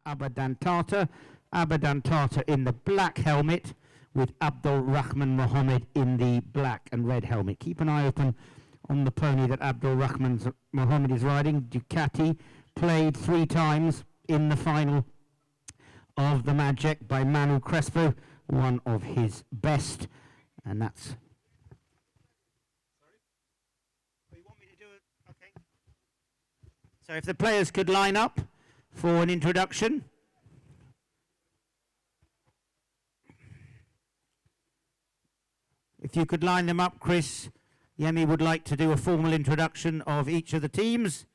and Abadan Tata in the black helmet with Abdul Rahman Mohammed in the black and red helmet. Keep an eye open on the pony that Abdul Rahman Mohammed is riding. Ducati, played 3 times in the final of the Magic by Manu Crespo, one of his best, and that's... Sorry? Oh, you want me to do it? Okay. So if the players could line up for an introduction. If you could line them up, Chris. Yemi would like to do a formal introduction of each of the teams.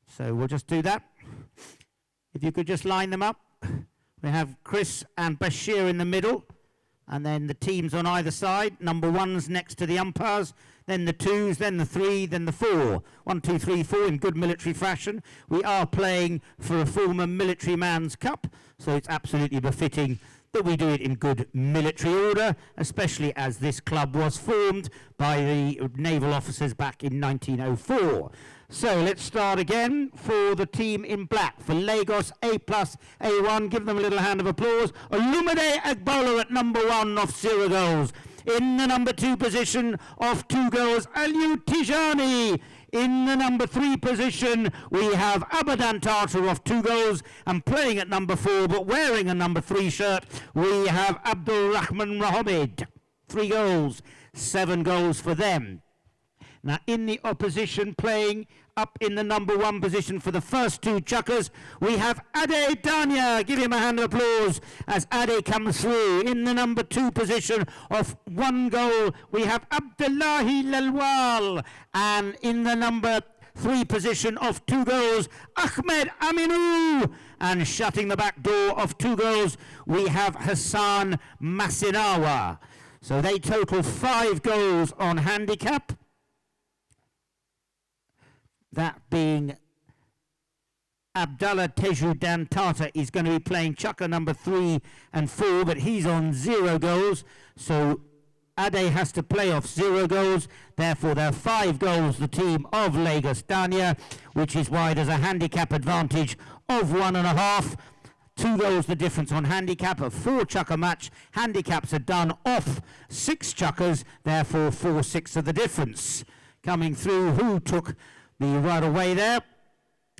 So we'll just do that. If you could just line them up. We have Chris and Bashir in the middle, and then the teams on either side. Number 1's next to the umpires, then the 2's, then the 3, then the 4. 1, 2, 3, 4 in good military fashion. We are playing for a former military man's cup, so it's absolutely befitting that we do it in good military order, especially as this club was formed by the naval officers back in 1904. So let's start again for the team in black. For Lagos A+A1, give them a little hand of applause. Olumide Agbolo at number 1 off 0 goals. In the number 2 position of 2 goals, Aliu Tijani. In the number 3 position, we have Abadan Tata off 2 goals, and playing at number 4, but wearing a number 3 shirt, we have Abdul Rahman Mohammed. 3 goals, 7 goals for them. Now, in the opposition, playing up in the number 1 position for the first 2 chuckers, we have Ade Dania. Give him a hand of applause as Ade comes through. In the number 2 position of 1 goal, we have Abdullahi Lalwal. And in the number 3 position of 2 goals, Ahmed Aminu. And shutting the back door of 2 goals, we have Hassan Masinawa. So they total 5 goals on handicap. That being Abdallah Tejudan Tata is going to be playing chucker number 3 and 4, but he's on 0 goals. So Ade has to play off 0 goals. Therefore, there are 5 goals, the team of Lagos Dania, which is why there's a handicap advantage of 1.5. 2 goals the difference on handicap. A 4 chucker match. Handicaps are done off 6 chuckers. Therefore, 4/6 of the difference. Coming through, who took the right away there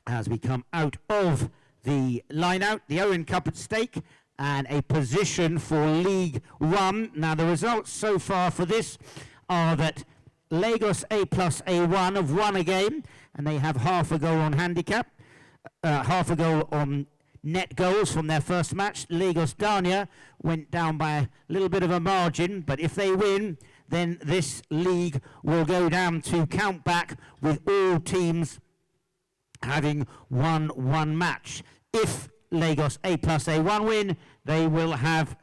as we come out of the line out. The OWEN Cup at stake and a position for League 1. Now the results so far for this are that Lagos A+A1 have won a game and they have half a goal on handicap, half a goal on net goals from their first match. Lagos Dania went down by a little bit of a margin, but if they win, then this league will go down to count back with all teams having won 1 match. If Lagos A+A1 win, they will have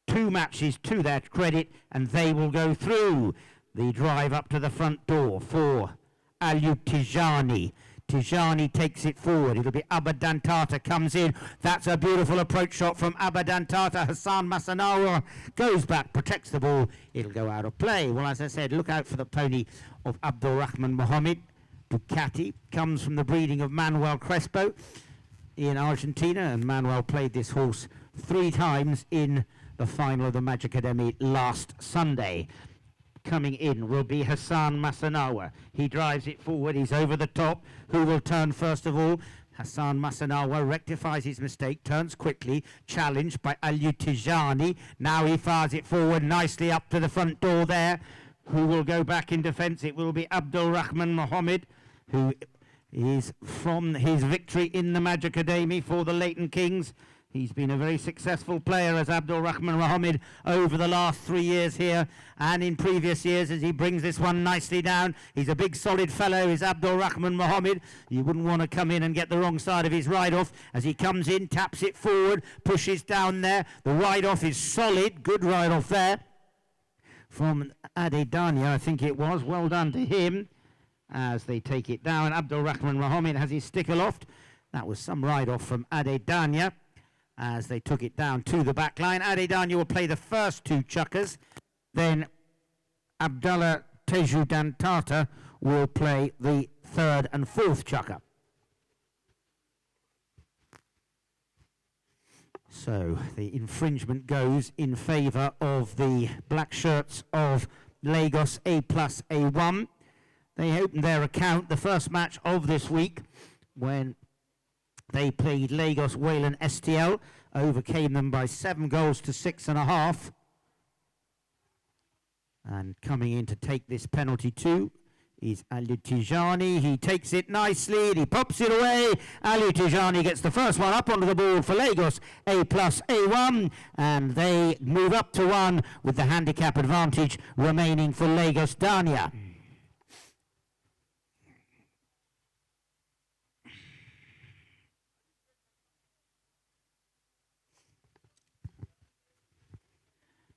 2 matches to their credit and they will go through. The drive up to the front door for Aliu Tijani. Tijani takes it forward. It'll be Abadan Tata comes in. That's a beautiful approach shot from Abadan Tata. Hassan Masanawa goes back, protects the ball. It'll go out of play. Well, as I said, look out for the pony of Abdul Rahman Mohammed. Ducati comes from the breeding of Manuel Crespo in Argentina, and Manuel played this horse 3 times in the final of the Magic Academy last Sunday. Coming in will be Hassan Masanawa. He drives it forward. He's over the top. Who will turn first of all? Hassan Masanawa rectifies his mistake, turns quickly, challenged by Aliu Tijani. Now he fires it forward nicely up to the front door there. Who will go back in defence? It will be Abdul Rahman Mohammed, who is from his victory in the Magic Academy for the Leighton Kings. He's been a very successful player as Abdul Rahman Mohammed over the last 3 years here and in previous years as he brings this one nicely down. He's a big solid fellow, is Abdul Rahman Mohammed. You wouldn't want to come in and get the wrong side of his ride-off as he comes in, taps it forward, pushes down there. The ride-off is solid, good ride-off there from Ade Dania, I think it was. Well done to him as they take it down. Abdul Rahman Mohammed has his stick aloft. That was some ride-off from Ade Dania as they took it down to the back line. Ade Dania will play the first 2 chuckers. Then Abdallah Tejudan Tata will play the 3rd and 4th chucker. So the infringement goes in favour of the black shirts of Lagos A+A1. They opened their account the first match of this week when they played Lagos Wayland STL, overcame them by 7 goals to 6.5. And coming in to take this penalty too is Ali Tijani. He takes it nicely and he pops it away. Ali Tijani gets the first one up onto the board for Lagos A+A1, and they move up to 1 with the handicap advantage remaining for Lagos Dania.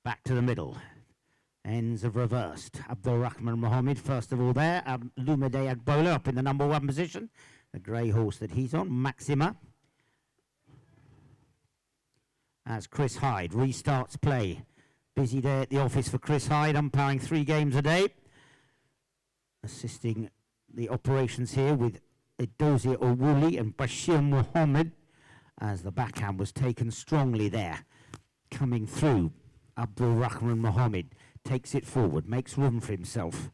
Back to the middle. Ends have reversed. Abdul Rahman Mohammed, first of all there. Lumide Agbola up in the number 1 position. The grey horse that he's on, Maxima. As Chris Hyde restarts play. Busy day at the office for Chris Hyde, umpiring 3 games a day. Assisting the operations here with Edozie Owuli and Bashir Mohammed, as the backhand was taken strongly there. Coming through, Abdul Rahman Mohammed takes it forward, makes room for himself.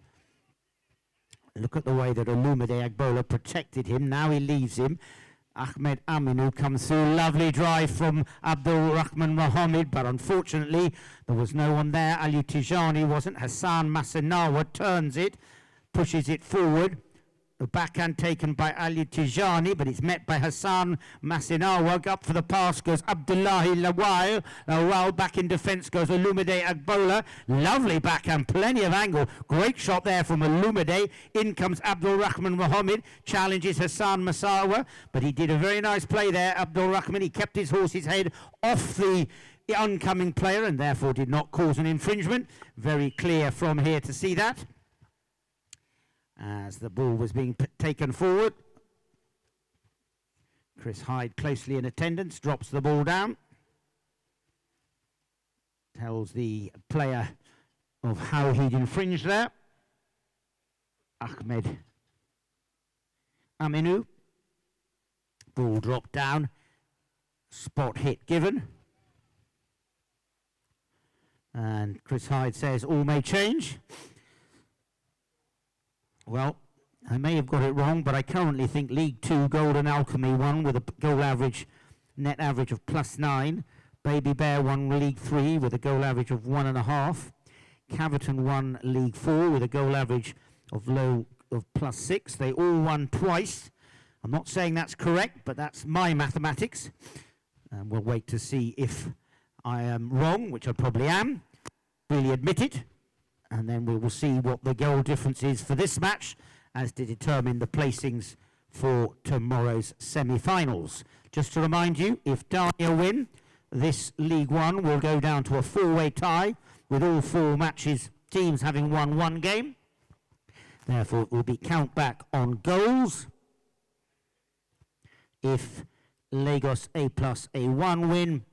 Look at the way that Olumide Agbola protected him. Now he leaves him. Ahmed Aminu comes through. Lovely drive from Abdul Rahman Mohammed, but unfortunately there was no one there. Ali Tijani wasn't. Hassan Masinawa turns it, pushes it forward. The backhand taken by Ali Tijani, but it's met by Hassan Masinawa. Up for the pass goes Abdullahi Lawal. Lawal back in defence goes Olumide Agbola. Lovely backhand, plenty of angle. Great shot there from Olumide. In comes Abdul Rahman Mohammed. Challenges Hassan Masinawa, but he did a very nice play there, Abdul Rahman. He kept his horse's head off the oncoming player and therefore did not cause an infringement. Very clear from here to see that. As the ball was being taken forward, Chris Hyde, closely in attendance, drops the ball down. Tells the player of how he'd infringed there. Ahmed Aminu. Ball dropped down. Spot hit given. And Chris Hyde says all may change. Well, I may have got it wrong, but I currently think League 2 Golden Alchemy won with a goal average, net average of +9. Baby Bear won League 3 with a goal average of 1.5. Caverton won League 4 with a goal average of +6. They all won twice. I'm not saying that's correct, but that's my mathematics. And we'll wait to see if I am wrong, which I probably am. Really admit it. And then we will see what the goal difference is for this match as to determine the placings for tomorrow's semi-finals. Just to remind you, if Dania win, this League 1 will go down to a 4-way tie with all 4 matches, teams having won 1 game. Therefore, it will be count back on goals. If Lagos A+A1 win,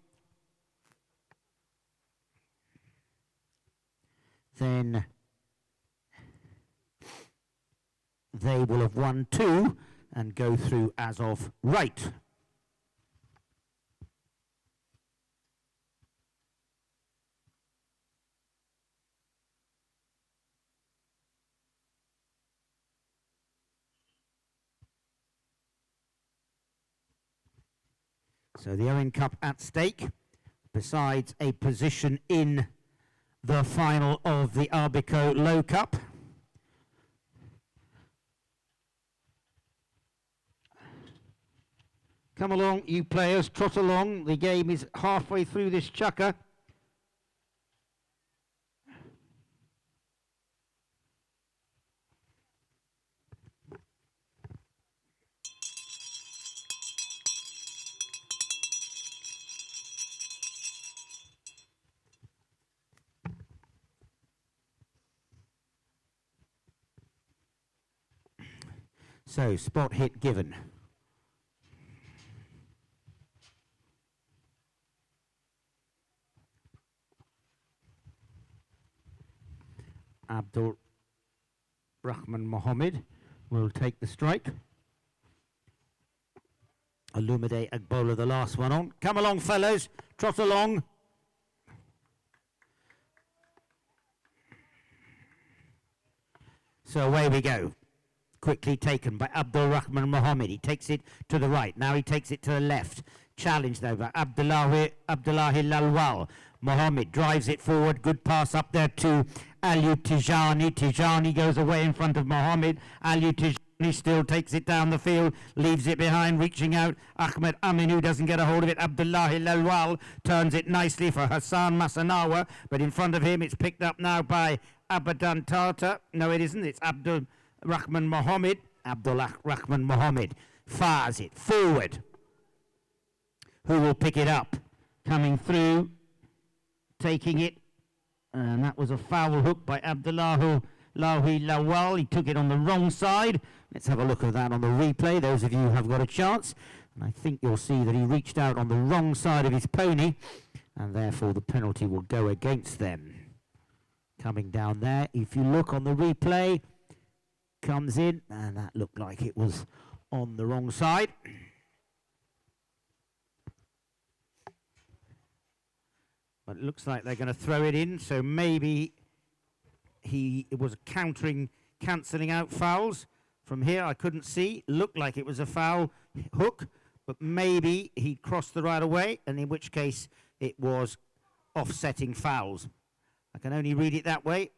then they will have won 2 and go through as of right. So the Owen Cup at stake, besides a position in the final of the Arbico Low Cup. Come along, you players, trot along. The game is halfway through this chukker. So, spot hit given. Abdul Rahman Mohammed will take the strike. Olumide Agbola, the last one on. Come along, fellows. Trot along. So away we go. Quickly taken by Abdul Rahman Mohammed. He takes it to the right. Now he takes it to the left. Challenged though by Abdullahi Lalwal. Mohammed drives it forward. Good pass up there to Aliou Tijani. Tijani goes away in front of Mohammed. Aliou Tijani still takes it down the field. Leaves it behind, reaching out. Ahmed Aminu doesn't get a hold of it. Abdullahi Lalwal turns it nicely for Hassan Masanawa. But in front of him, it's picked up now by Abadan Tata. No, it isn't. It's Abdul Rahman Mohammed. Abdullah Rahman Mohammed fires it forward. Who will pick it up? Coming through, taking it, and that was a foul hook by Abdullahu Lawal. He took it on the wrong side. Let's have a look at that on the replay, those of you who have got a chance. And I think you'll see that he reached out on the wrong side of his pony, and therefore the penalty will go against them. Coming down there, if you look on the replay, comes in, and that looked like it was on the wrong side. But it looks like they're going to throw it in, so maybe it was cancelling out fouls. From here, I couldn't see. Looked like it was a foul hook, but maybe he crossed the right of way, and in which case it was offsetting fouls. I can only read it that way.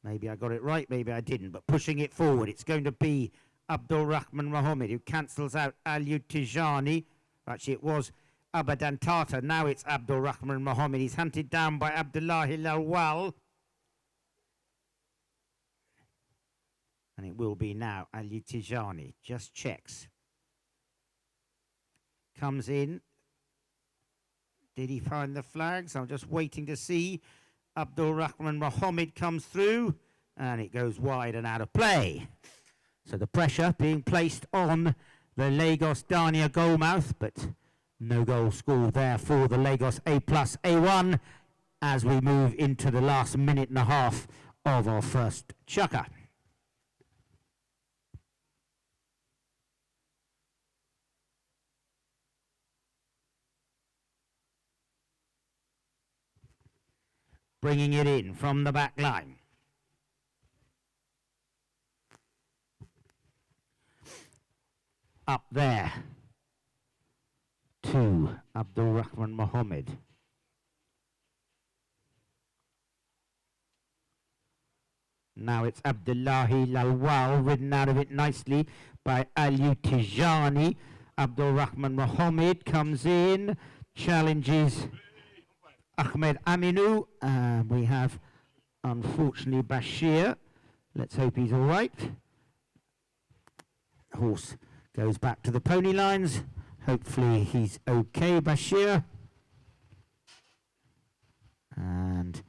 Maybe I got it right, maybe I didn't. But pushing it forward, it's going to be Abdul Rahman Mohammed, who cancels out Aliou Tijani. Actually, it was Abadan Tata. Now it's Abdul Rahman Mohammed. He's hunted down by Abdullahi Lawal. And it will be now Aliou Tijani. Just checks. Comes in. Did he find the flags? I'm just waiting to see. Abdul Rahman Mohammed comes through, and it goes wide and out of play. So the pressure being placed on the Lagos Dania goalmouth, but no goal scored there for the Lagos A+A1 as we move into the last minute and a half of our first chukker. Bringing it in from the back line. Up there to Abdul Rahman Mohammed. Now it's Abdullahi Lawal, ridden out of it nicely by Aliou Tijani. Abdul Rahman Mohammed comes in, challenges Ahmed Aminu. We have, unfortunately, Bashir. Let's hope he's all right. Horse goes back to the pony lines. Hopefully he's okay, Bashir. And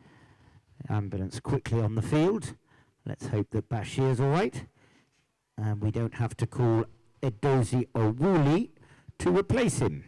the ambulance quickly on the field. Let's hope that Bashir's all right. And we don't have to call Edozi Owuli to replace him.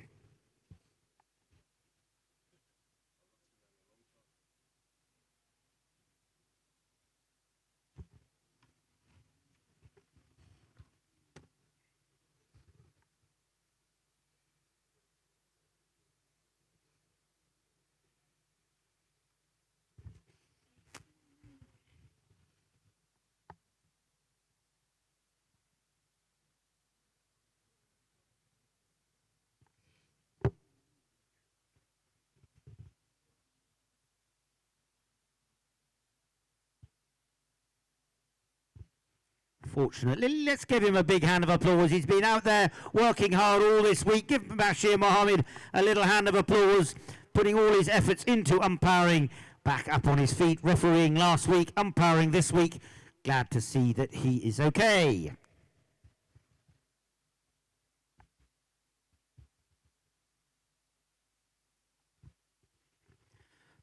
Fortunately, let's give him a big hand of applause. He's been out there working hard all this week. Give Bashir Mohammed a little hand of applause, putting all his efforts into umpiring, back up on his feet, refereeing last week, umpiring this week. Glad to see that he is okay.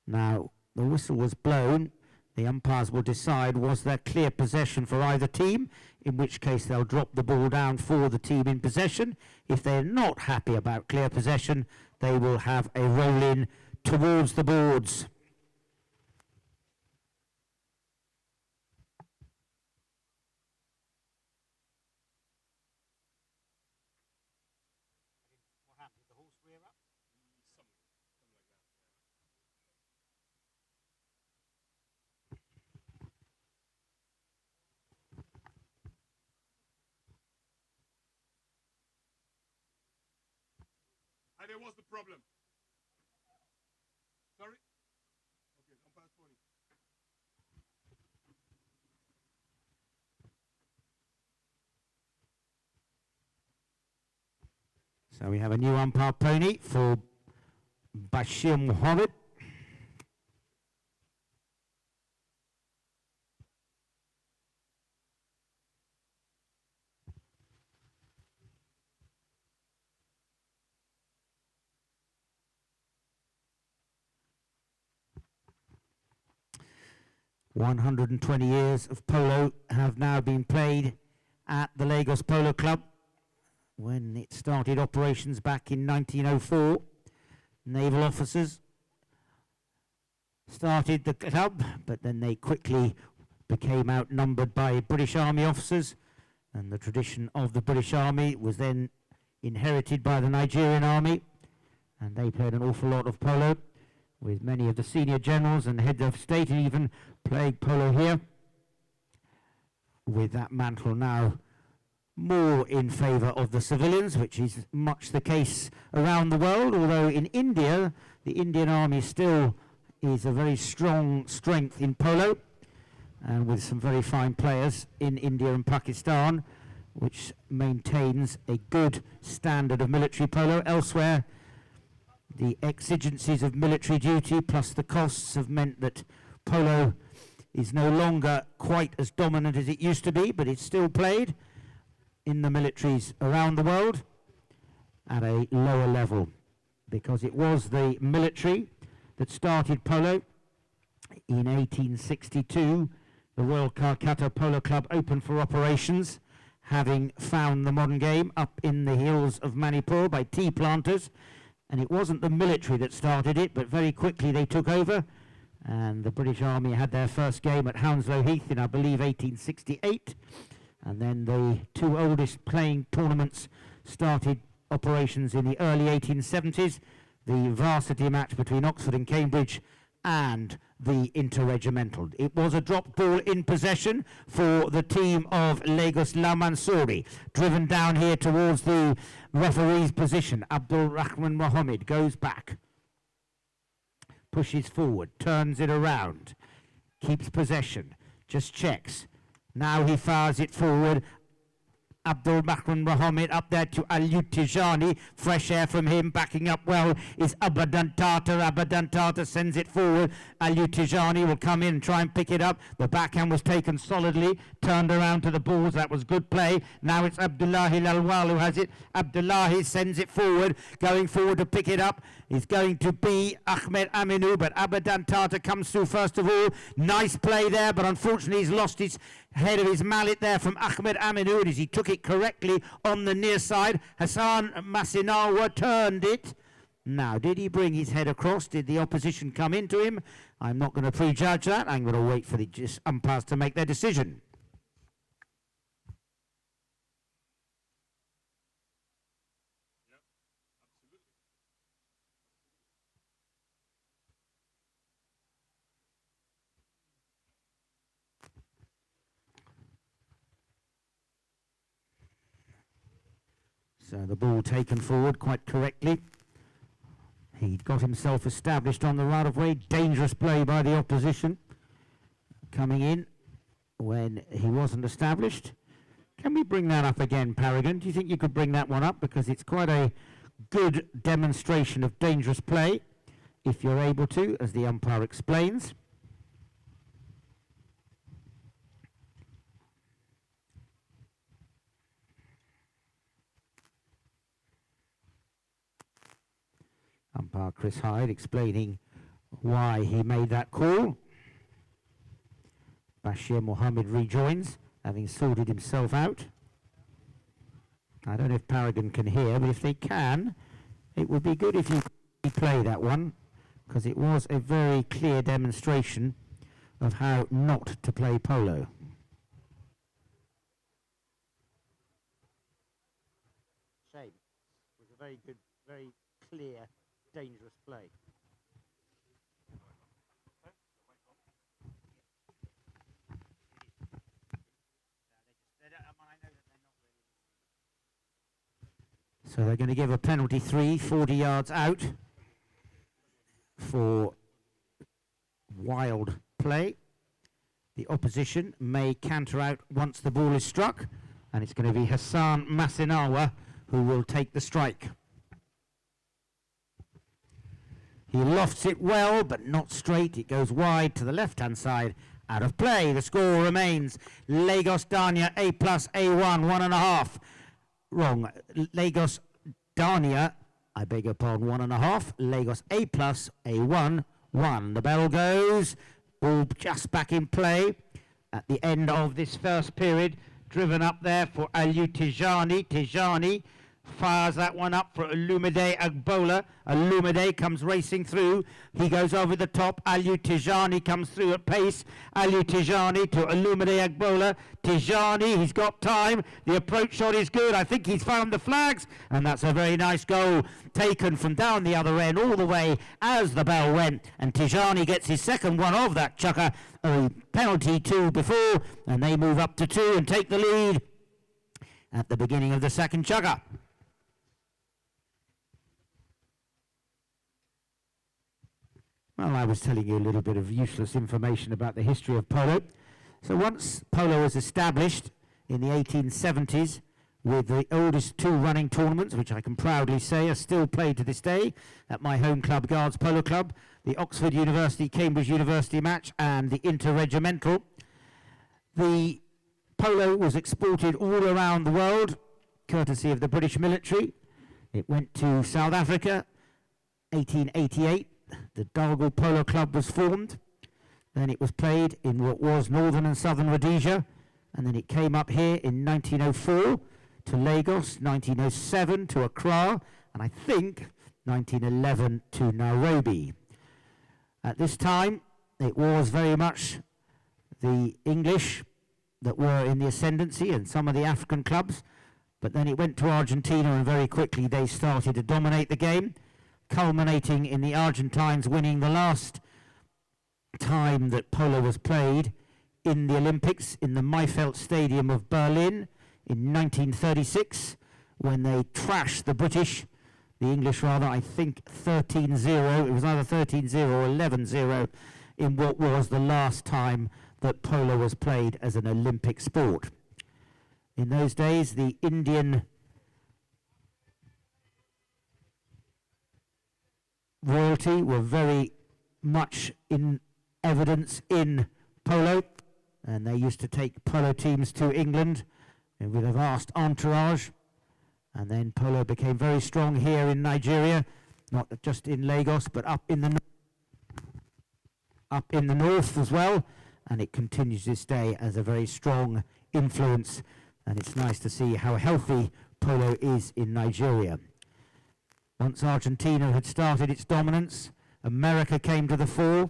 Now, the whistle was blown. The umpires will decide, was there clear possession for either team, in which case they'll drop the ball down for the team in possession. If they're not happy about clear possession, they will have a roll-in towards the boards. Ade, what's the problem? Sorry? Okay, umpire's phoning. So we have a new umpire pony for Bashir Mohammed. "120 years of polo have now been played at the Lagos Polo Club. When it started operations back in 1904, naval officers started the club, but then they quickly became outnumbered by British Army officers, and the tradition of the British Army was then inherited by the Nigerian Army, and they played an awful lot of polo, with many of the senior generals and heads of state even playing polo here, with that mantle now more in favour of the civilians, which is much the case around the world, although in India, the Indian Army still is a very strong strength in polo, and with some very fine players in India and Pakistan, which maintains a good standard of military polo. Elsewhere, the exigencies of military duty plus the costs have meant that polo is no longer quite as dominant as it used to be, but it's still played in the militaries around the world at a lower level, because it was the military that started polo. In 1862, the Royal Calcutta Polo Club opened for operations, having found the modern game up in the hills of Manipur by tea planters, and it wasn't the military that started it, but very quickly they took over, and the British Army had their first game at Hounslow Heath in, I believe, 1868. And then the two oldest playing tournaments started operations in the early 1870s, the varsity match between Oxford and Cambridge and the interregimental. It was a drop ball in possession for the team of Lagos La Mansouri, driven down here towards the referee's position. Abdul Rahman Mohammed goes back, pushes forward, turns it around, keeps possession, just checks. Now he fires it forward. Abdul Rahman Mohammed up there to Aliou Tijani. Fresh air from him. Backing up well is Abadan Tata. Abadan Tata sends it forward. Aliou Tijani will come in and try and pick it up. The backhand was taken solidly. Turned around to the balls. That was good play. Now it's Abdullahi Lalwal who has it. Abdullahi sends it forward. Going forward to pick it up is going to be Ahmed Aminu, but Abadan Tata comes through first of all. Nice play there, but unfortunately he's lost his head of his mallet there from Ahmed Aminu, and as he took it correctly on the near side, Hassan Masinawa turned it. Now, did he bring his head across? Did the opposition come into him? I'm not going to prejudge that. I'm going to wait for the umpires to make their decision. So the ball taken forward quite correctly. He'd got himself established on the right of way. Dangerous play by the opposition. Coming in when he wasn't established. Can we bring that up again, Paragon? Do you think you could bring that one up? Because it's quite a good demonstration of dangerous play, if you're able to, as the umpire explains. Umpire Chris Hyde explaining why he made that call. Bashir Mohammed rejoins, having sorted himself out. I don't know if Paragon can hear, but if they can, it would be good if you play that one, because it was a very clear demonstration of how not to play polo. Shame. It was a very good, very clear, dangerous play. So they're going to give a penalty 3, 40 yards out for wild play. The opposition may counter out once the ball is struck, and it's going to be Hassan Masinawa who will take the strike. He lofts it well, but not straight. It goes wide to the left-hand side, out of play. The score remains Lagos Dania A+A1, 1.5. Wrong. Lagos Dania, I beg your pardon, 1.5. Lagos A+A1, 1. The bell goes. Ball just back in play at the end of this first period. Driven up there for Aliou Tijani. Tijani fires that one up for Olumide Agbola. Olumide comes racing through. He goes over the top. Aliou Tijani comes through at pace. Aliou Tijani to Olumide Agbola. Tijani, he's got time. The approach shot is good. I think he's found the flags. And that's a very nice goal taken from down the other end all the way as the bell went. And Tijani gets his second one of that chucker. A penalty 2 before. And they move up to 2 and take the lead at the beginning of the second chucker. Well, I was telling you a little bit of useless information about the history of polo. So once polo was established in the 1870s with the oldest 2 running tournaments, which I can proudly say are still played to this day at my home club, Guards Polo Club, the Oxford University, Cambridge University match and the interregimental. The polo was exported all around the world, courtesy of the British military. It went to South Africa, 1888. The Dargle Polo Club was formed. Then it was played in what was Northern and Southern Rhodesia. And then it came up here in 1904 to Lagos, 1907 to Accra, and I think 1911 to Nairobi. At this time, it was very much the English that were in the ascendancy and some of the African clubs. But then it went to Argentina, and very quickly they started to dominate the game, culminating in the Argentines winning the last time that polo was played in the Olympics in the Maifeld Stadium of Berlin in 1936, when they trashed the British, the English rather, I think 13-0. It was either 13-0 or 11-0 in what was the last time that polo was played as an Olympic sport. In those days, the Indian royalty were very much in evidence in polo, and they used to take polo teams to England with a vast entourage, and then polo became very strong here in Nigeria, not just in Lagos but up in the north as well, and it continues this day as a very strong influence, and it's nice to see how healthy polo is in Nigeria. Once Argentina had started its dominance, America came to the fore,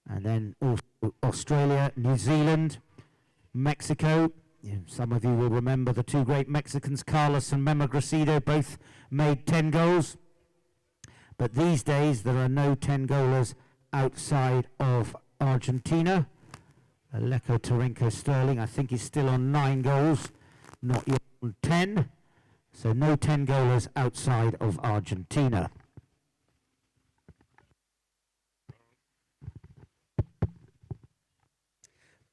and then also Australia, New Zealand, Mexico. Some of you will remember the 2 great Mexicans, Carlos and Memo Gracido, both made 10 goals. But these days there are no 10-goalers outside of Argentina. Aleko Tarenko Sterling, I think, is still on 9 goals, not yet on 10. So no 10-goalers outside of Argentina.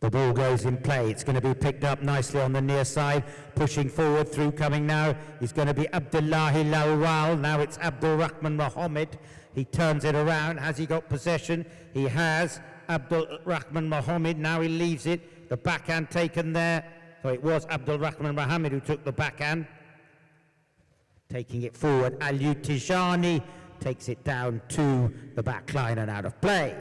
The ball goes in play. It's going to be picked up nicely on the near side. Pushing forward, through coming now is going to be Abdullahi Lawal. Now it's Abdul Rahman Mohammed. He turns it around. Has he got possession? He has. Abdul Rahman Mohammed. Now he leaves it. The backhand taken there. So it was Abdul Rahman Mohammed who took the backhand. Taking it forward, Aliou Tijani takes it down to the back line and out of play.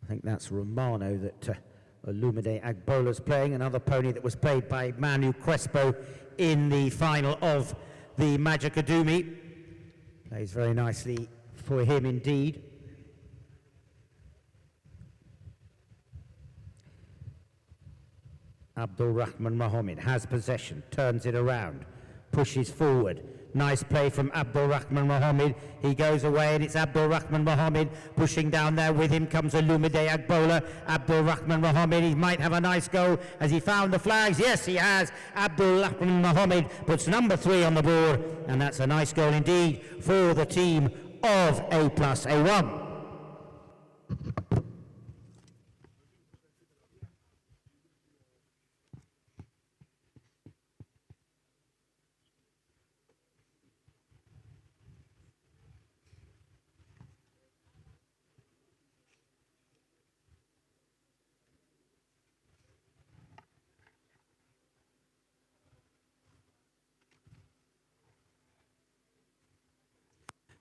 I think that's Romano that Olumide Agbola's playing, another pony that was played by Manu Crespo in the final of the Majikadumi. Plays very nicely for him indeed. Abdul Rahman Mohammed has possession, turns it around, pushes forward, Nice play from Abdul Rahman Mohammed. He goes away, and it's Abdul Rahman Mohammed pushing down there. With him comes Olumide Agbola. Abdul Rahman Mohammed, he might have a nice goal. Has he found the flags? Yes, he has. Abdul Rahman Mohammed puts number 3 on the board, and that's a nice goal indeed for the team of A+A1.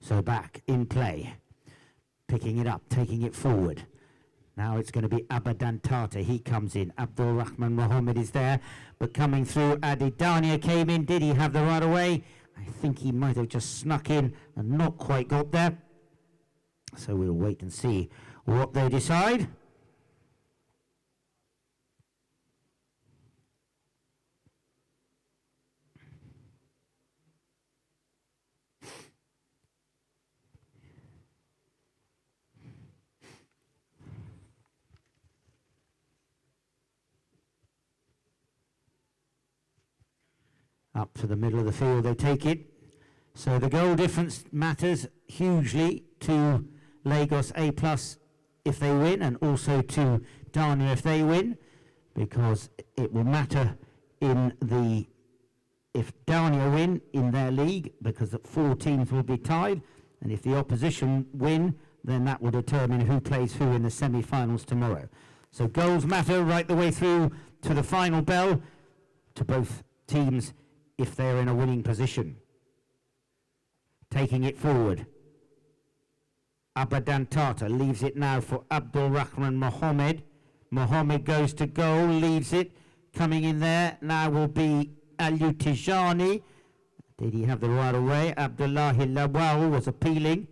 So back in play, picking it up, taking it forward. Now it's going to be Abadan Tata. He comes in. Abdul Rahman Mohammed is there, but coming through, Dania came in. Did he have the right of way? I think he might have just snuck in and not quite got there. So we'll wait and see what they decide. Up to the middle of the field they take it. So the goal difference matters hugely to Lagos A+ if they win, and also to Dania if they win, because it will matter if Dania win in their league, because the 4 teams will be tied, and if the opposition win, then that will determine who plays who in the semi-finals tomorrow. So goals matter right the way through to the final bell to both teams if they're in a winning position. Taking it forward. Abadan Tata leaves it now for Abdul Rahman Mohammed. Mohammed goes to goal, leaves it. Coming in there now will be Aliou Tijani. Did he have the right of way? Abdullahi Lawal was appealing.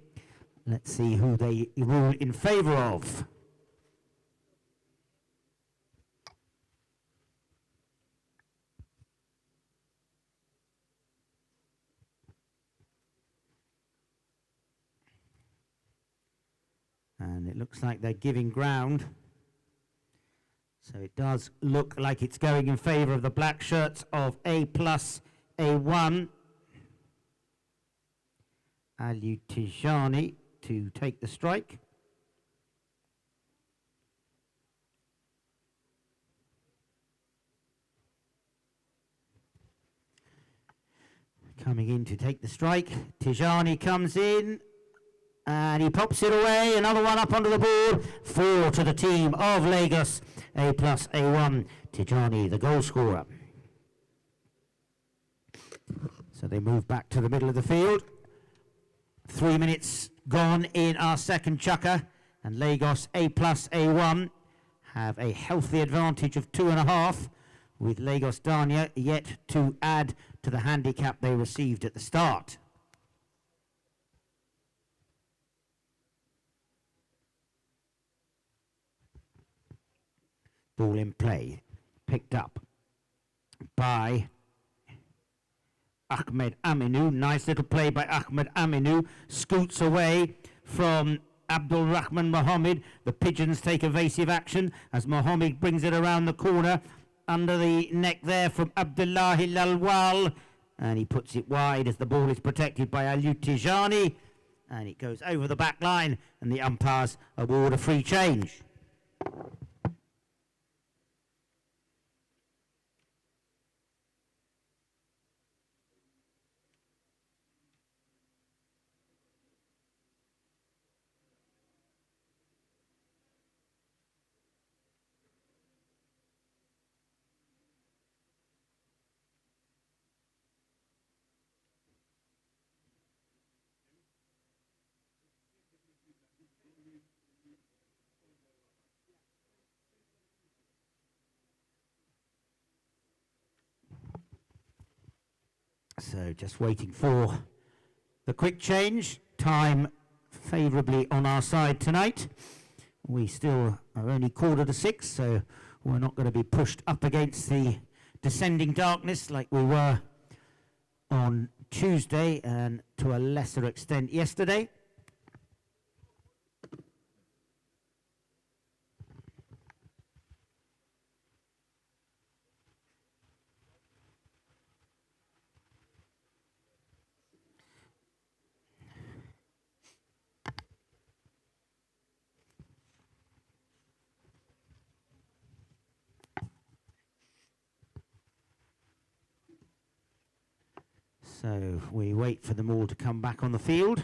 Let's see who they rule in favour of. And it looks like they're giving ground. So it does look like it's going in favour of the black shirts of A+A1. Aliou Tijani to take the strike. Coming in to take the strike. Tijani comes in. And he pops it away, another one up onto the board. 4 to the team of Lagos, A+A1. Tijani, the goal scorer. So they move back to the middle of the field. 3 minutes gone in our second chukker. And Lagos, A+A1, have a healthy advantage of 2.5, with Lagos Dania yet to add to the handicap they received at the start. Ball in play, picked up by Ahmed Aminu. Nice little play by Ahmed Aminu. Scoots away from Abdul Rahman Mohammed. The Pigeons take evasive action as Mohammed brings it around the corner. Under the neck there from Abdullahi Lalwal. And he puts it wide as the ball is protected by Aliou Tijani. And it goes over the back line, and the umpires award a free change. So just waiting for the quick change. Time favourably on our side tonight. We still are only 5:45, so we're not going to be pushed up against the descending darkness like we were on Tuesday and to a lesser extent yesterday. So we wait for them all to come back on the field.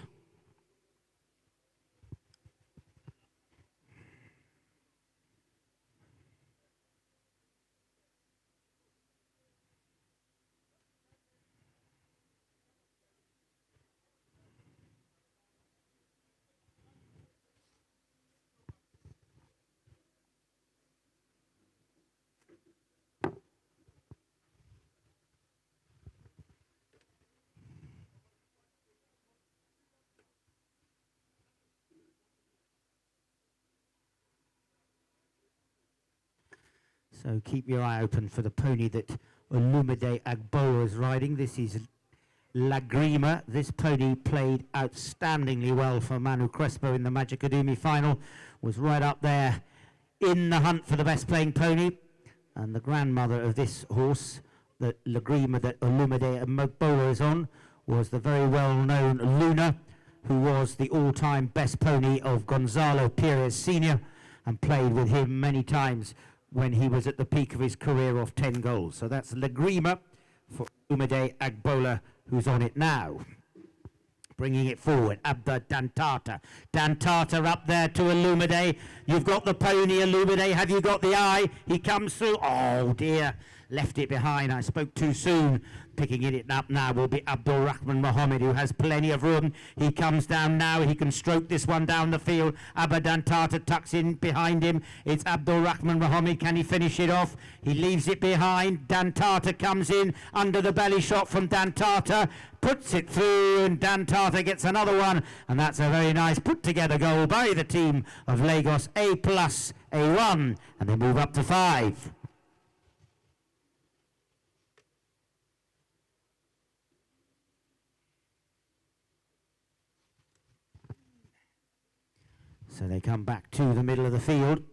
So keep your eye open for the pony that Olumide Agboa is riding. This is Lagrima. This pony played outstandingly well for Manu Crespo in the Magic Adumi final. Was right up there in the hunt for the best playing pony. And the grandmother of this horse, the Lagrima that Olumide Agboa is on, was the very well-known Luna, who was the all-time best pony of Gonzalo Perez Sr. and played with him many times when he was at the peak of his career of 10 goals. So that's Lagrima for Olumide Agboa, who's on it now. Bringing it forward, Abda Dantata. Dantata up there to Olumide. You've got the pony, Olumide. Have you got the eye? He comes through. Oh, dear. Left it behind. I spoke too soon. Picking it up now will be Abdul Rahman Mohammed, who has plenty of room. He comes down now. He can stroke this one down the field. Abadan Tata tucks in behind him. It's Abdul Rahman Mohammed. Can he finish it off? He leaves it behind. Dantata comes in under the belly shot from Dantata. Puts it through, and Dantata gets another one. And that's a very nice put-together goal by the team of Lagos A+A1. And they move up to 5. So they come back to the middle of the field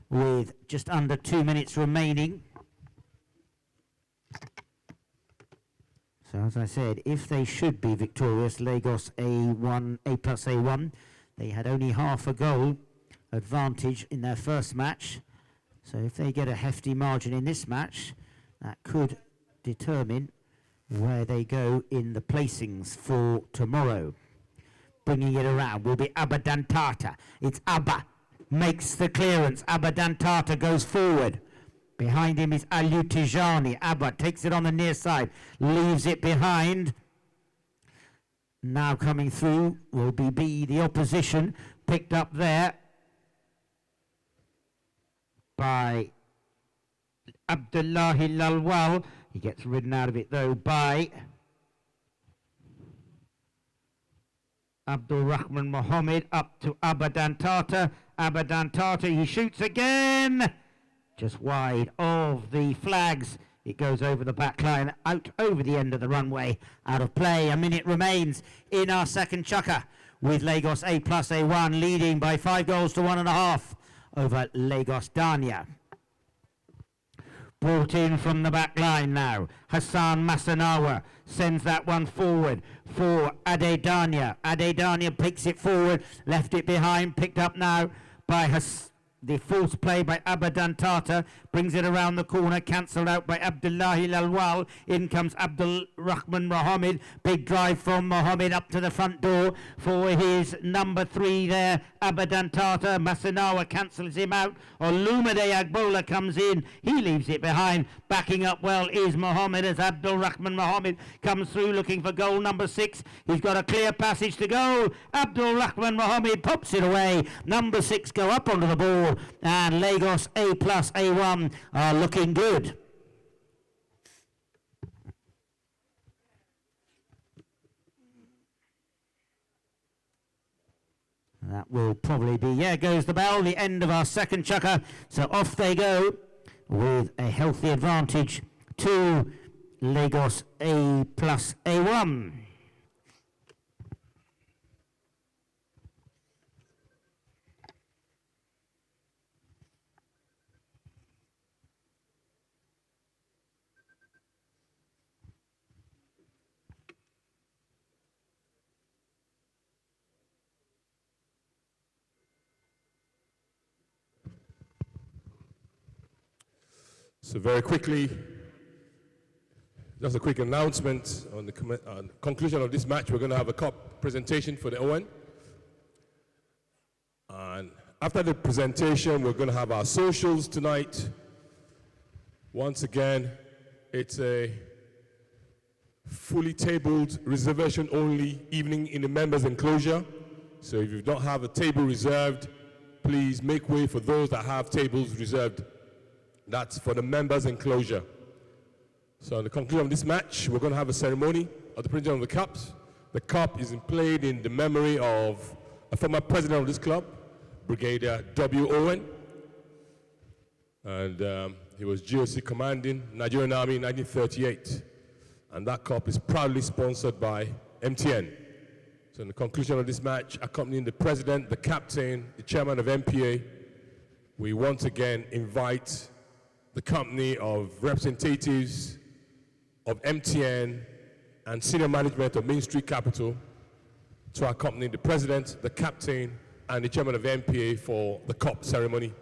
with just under 2 minutes remaining. So as I said, if they should be victorious, Lagos A+A1, they had only half a goal advantage in their first match. So if they get a hefty margin in this match, that could determine where they go in the placings for tomorrow. Bringing it around will be Abadantata. It's Abba, makes the clearance. Abadantata goes forward. Behind him is Aliou Tijani. Abba takes it on the near side, leaves it behind. Now coming through will be B, the opposition, picked up there by Abdullahi Lalwal. He gets ridden out of it though by Abdul Rahman Mohammed, up to Abadantata. Abadantata, he shoots again. Just wide of the flags. It goes over the back line, out over the end of the runway, out of play. A minute remains in our second chukker, with Lagos A+A1 leading by 5 goals to 1.5 over Lagos Dania. Brought in from the back line now. Hassan Masanawa sends that one forward for Ade Dania. Ade Dania picks it forward, left it behind, picked up now by the false play by Abadantata, brings it around the corner, cancelled out by Abdullahi Lalwal. In comes Abdul Rahman Mohammed. Big drive from Mohammed up to the front door for his number 3 there, Abadantata. Masanawa cancels him out. Olumide Agboa comes in. He leaves it behind. Backing up well is Mohammed as Abdul Rahman Mohammed comes through looking for goal number 6. He's got a clear passage to goal. Abdul Rahman Mohammed pops it away. Number 6 go up onto the ball, and Lagos A+A1 are looking good. That will probably be, yeah, goes the bell, the end of our second chukker. So off they go with a healthy advantage to Lagos A+A1. So very quickly, just a quick announcement on the conclusion of this match. We're going to have a cup presentation for the OWEN. And after the presentation, we're going to have our socials tonight. Once again, it's a fully tabled, reservation-only evening in the members' enclosure. So if you don't have a table reserved, please make way for those that have tables reserved. That's for the members' enclosure. So at the conclusion of this match, we're going to have a ceremony of the presentation of the cups. The cup is played in the memory of a former president of this club, Brigadier W. Owen. And he was GOC commanding Nigerian Army in 1938. And that cup is proudly sponsored by MTN. So in the conclusion of this match, accompanying the president, the captain, the chairman of MPA, we once again invite the company of representatives of MTN and senior management of Main Street Capital to accompany the president, the captain, and the chairman of MPA for the cup ceremony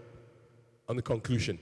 on the conclusion.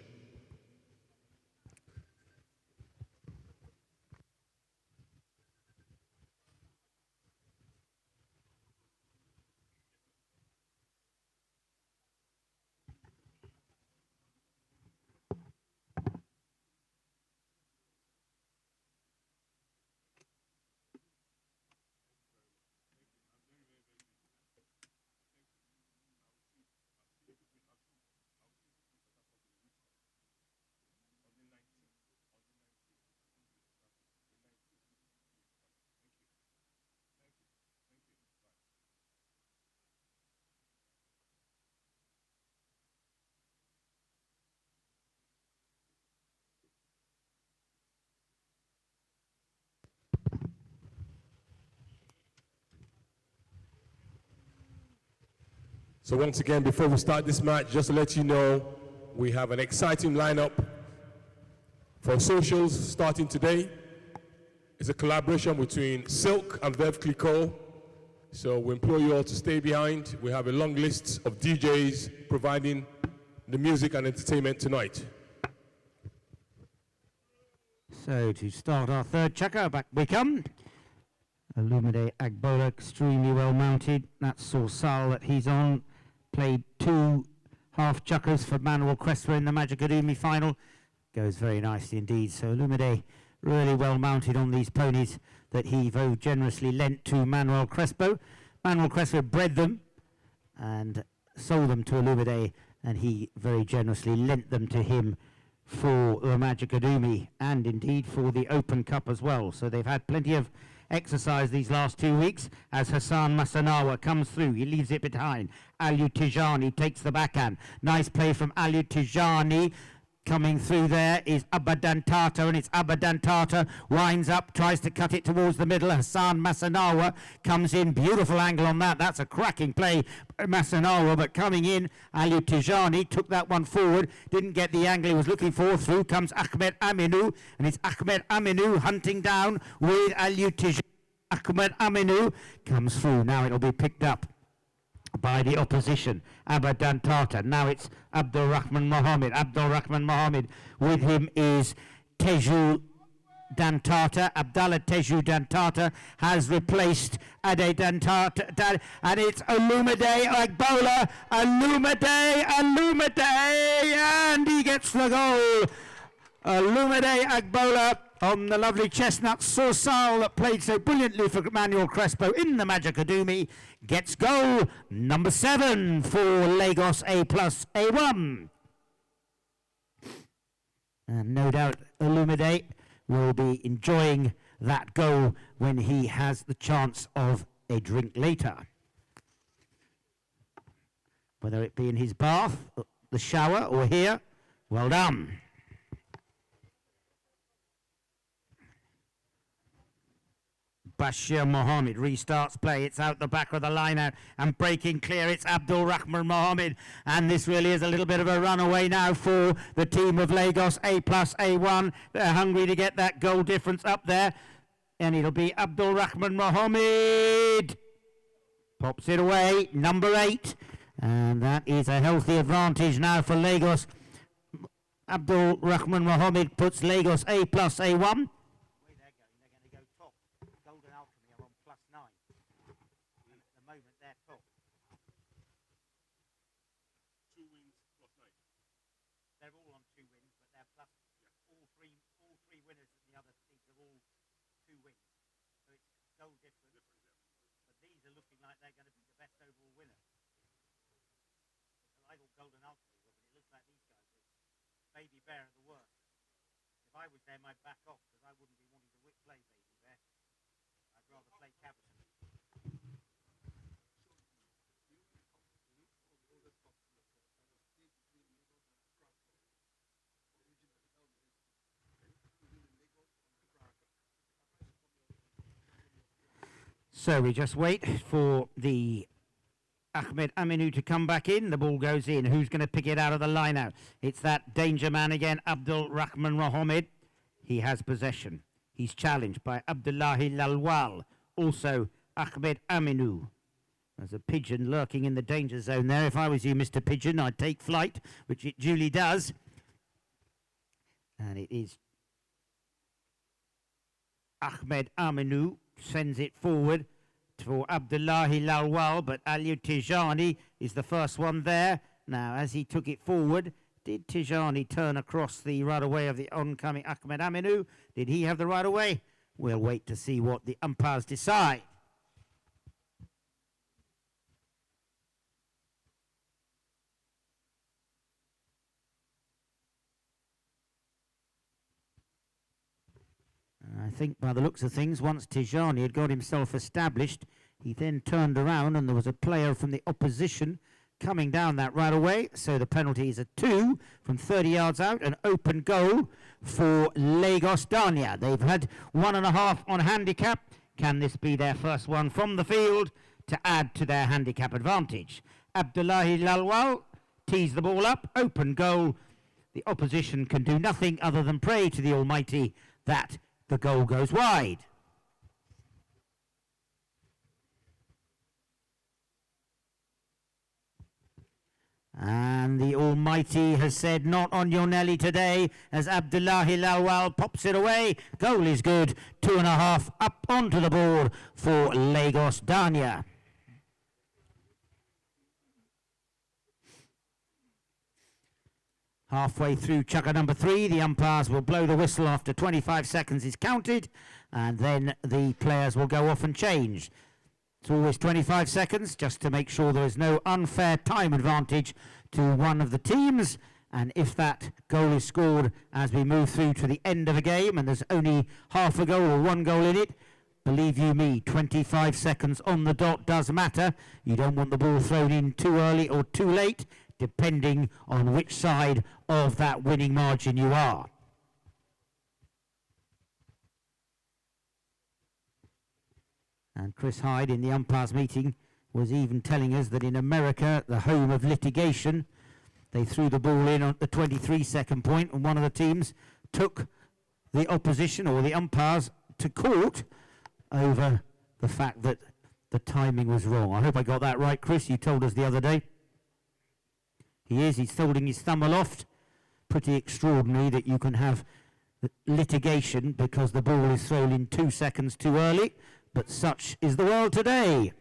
So once again, before we start this match, just to let you know, we have an exciting lineup for socials starting today. It's a collaboration between Silk and Veuve Clicquot. So we implore you all to stay behind. We have a long list of DJs providing the music and entertainment tonight. So to start our third chukker, back we come. Olumide Agbola, extremely well mounted. That's Sorsal that he's on. Played 2 half chukkers for Manuel Crespo in the Magic Adumi final. Goes very nicely indeed. So Olumide really well mounted on these ponies that he very generously lent to Manuel Crespo. Manuel Crespo bred them and sold them to Olumide, and he very generously lent them to him for the Magic Adumi and indeed for the Open Cup as well. So they've had plenty of exercise these last 2 weeks as Hassan Masanawa comes through. He leaves it behind. Aliou Tijani takes the backhand. Nice play from Aliou Tijani. Coming through there is Abadan Tata, and it's Abadan Tata winds up, tries to cut it towards the middle. Hassan Masanawa comes in, beautiful angle on that. That's a cracking play, Masanawa, but coming in, Aliou Tijani took that one forward, didn't get the angle he was looking for. Through comes Ahmed Aminou, and it's Ahmed Aminou hunting down with Aliou Tijani. Ahmed Aminou comes through. Now it'll be picked up by the opposition, Abadan Tata. Now it's Abdul Rahman Mohammed. Abdul Rahman Mohammed. With him is Teju Dantata. Abdallah Teju Dantata has replaced Ade Dantata. And it's Olumide Agbola. Olumide, and he gets the goal. Olumide Agbola on the lovely chestnut Sorsal that played so brilliantly for Manuel Crespo in the Magic Adumi, gets goal number 7 for Lagos A+A1. And no doubt Olumide will be enjoying that goal when he has the chance of a drink later. Whether it be in his bath, the shower, or here, well done. Bashir Mohammed restarts play. It's out the back of the line out and breaking clear. It's Abdul Rahman Mohammed. And this really is a little bit of a runaway now for the team of Lagos A+A1. They're hungry to get that goal difference up there. And it'll be Abdul Rahman Mohammed. Pops it away, number 8. And that is a healthy advantage now for Lagos. Abdul Rahman Mohammed puts Lagos A+A1. Baby Bear at the worst. If I was them, I'd back off because I wouldn't be wanting to play Baby Bear. I'd rather play Caverton. So we just wait for the Ahmed Aminu to come back in. The ball goes in. Who's going to pick it out of the line out? It's that danger man again, Abdul Rahman Mohammed. He has possession. He's challenged by Abdullahi Lalwal. Also Ahmed Aminu. There's a pigeon lurking in the danger zone there. If I was you, Mr. Pigeon, I'd take flight, which it duly does. And it is Ahmed Aminu sends it forward for Abdullahi Lalwal, but Ali Tijani is the first one there. Now, as he took it forward, did Tijani turn across the right of way of the oncoming Ahmed Aminu? Did he have the right of way? We'll wait to see what the umpires decide. I think by the looks of things, once Tijani had got himself established, he then turned around and there was a player from the opposition coming down that right away. So the penalty is a 2 from 30 yards out, an open goal for Lagos Dania. They've had 1.5 on handicap. Can this be their first one from the field to add to their handicap advantage? Abdullahi Lalwal tees the ball up, open goal. The opposition can do nothing other than pray to the Almighty that the goal goes wide. And the Almighty has said, not on your Nelly today, as Abdullahi Lawal pops it away. Goal is good. 2.5 up onto the board for Lagos Dania. Halfway through chukker number 3, the umpires will blow the whistle after 25 seconds is counted, and then the players will go off and change. It's always 25 seconds, just to make sure there is no unfair time advantage to one of the teams. And if that goal is scored as we move through to the end of a game, and there's only half a goal or 1 goal in it, believe you me, 25 seconds on the dot does matter. You don't want the ball thrown in too early or too late, depending on which side of that winning margin you are. And Chris Hyde in the umpires meeting was even telling us that in America, the home of litigation, they threw the ball in at the 23-second point, and one of the teams took the opposition or the umpires to court over the fact that the timing was wrong. I hope I got that right, Chris. You told us the other day. He's holding his thumb aloft. Pretty extraordinary that you can have litigation because the ball is thrown in 2 seconds too early, but such is the world today.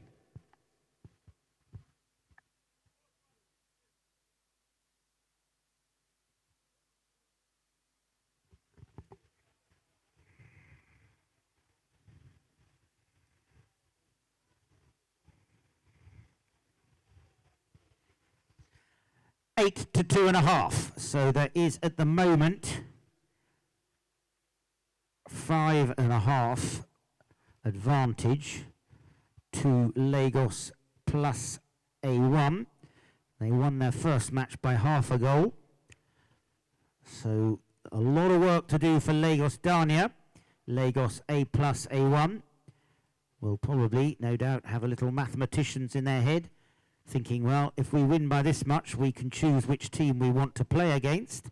Eight to 2.5. So there is at the moment 5.5 advantage to Lagos plus A1. They won their first match by half a goal. So a lot of work to do for Lagos Dania. Lagos A plus A1. will probably, no doubt, have a little mathematicians in their head, thinking, well, if we win by this much, we can choose which team we want to play against.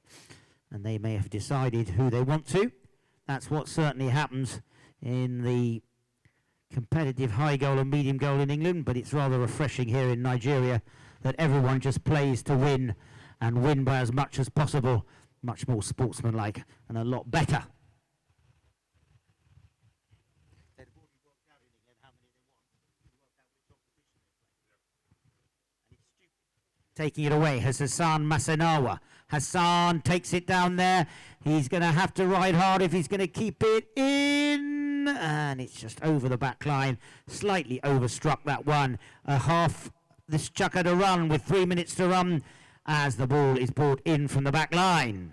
And they may have decided who they want to. That's what certainly happens in the competitive high goal and medium goal in England, but it's rather refreshing here in Nigeria that everyone just plays to win and win by as much as possible. Much more sportsmanlike and a lot better. Taking it away has Hassan Masinawa. Hassan takes it down there. He's going to have to ride hard if he's going to keep it in. And it's just over the back line. Slightly overstruck that one. This chucker to run with 3 minutes to run as the ball is brought in from the back line.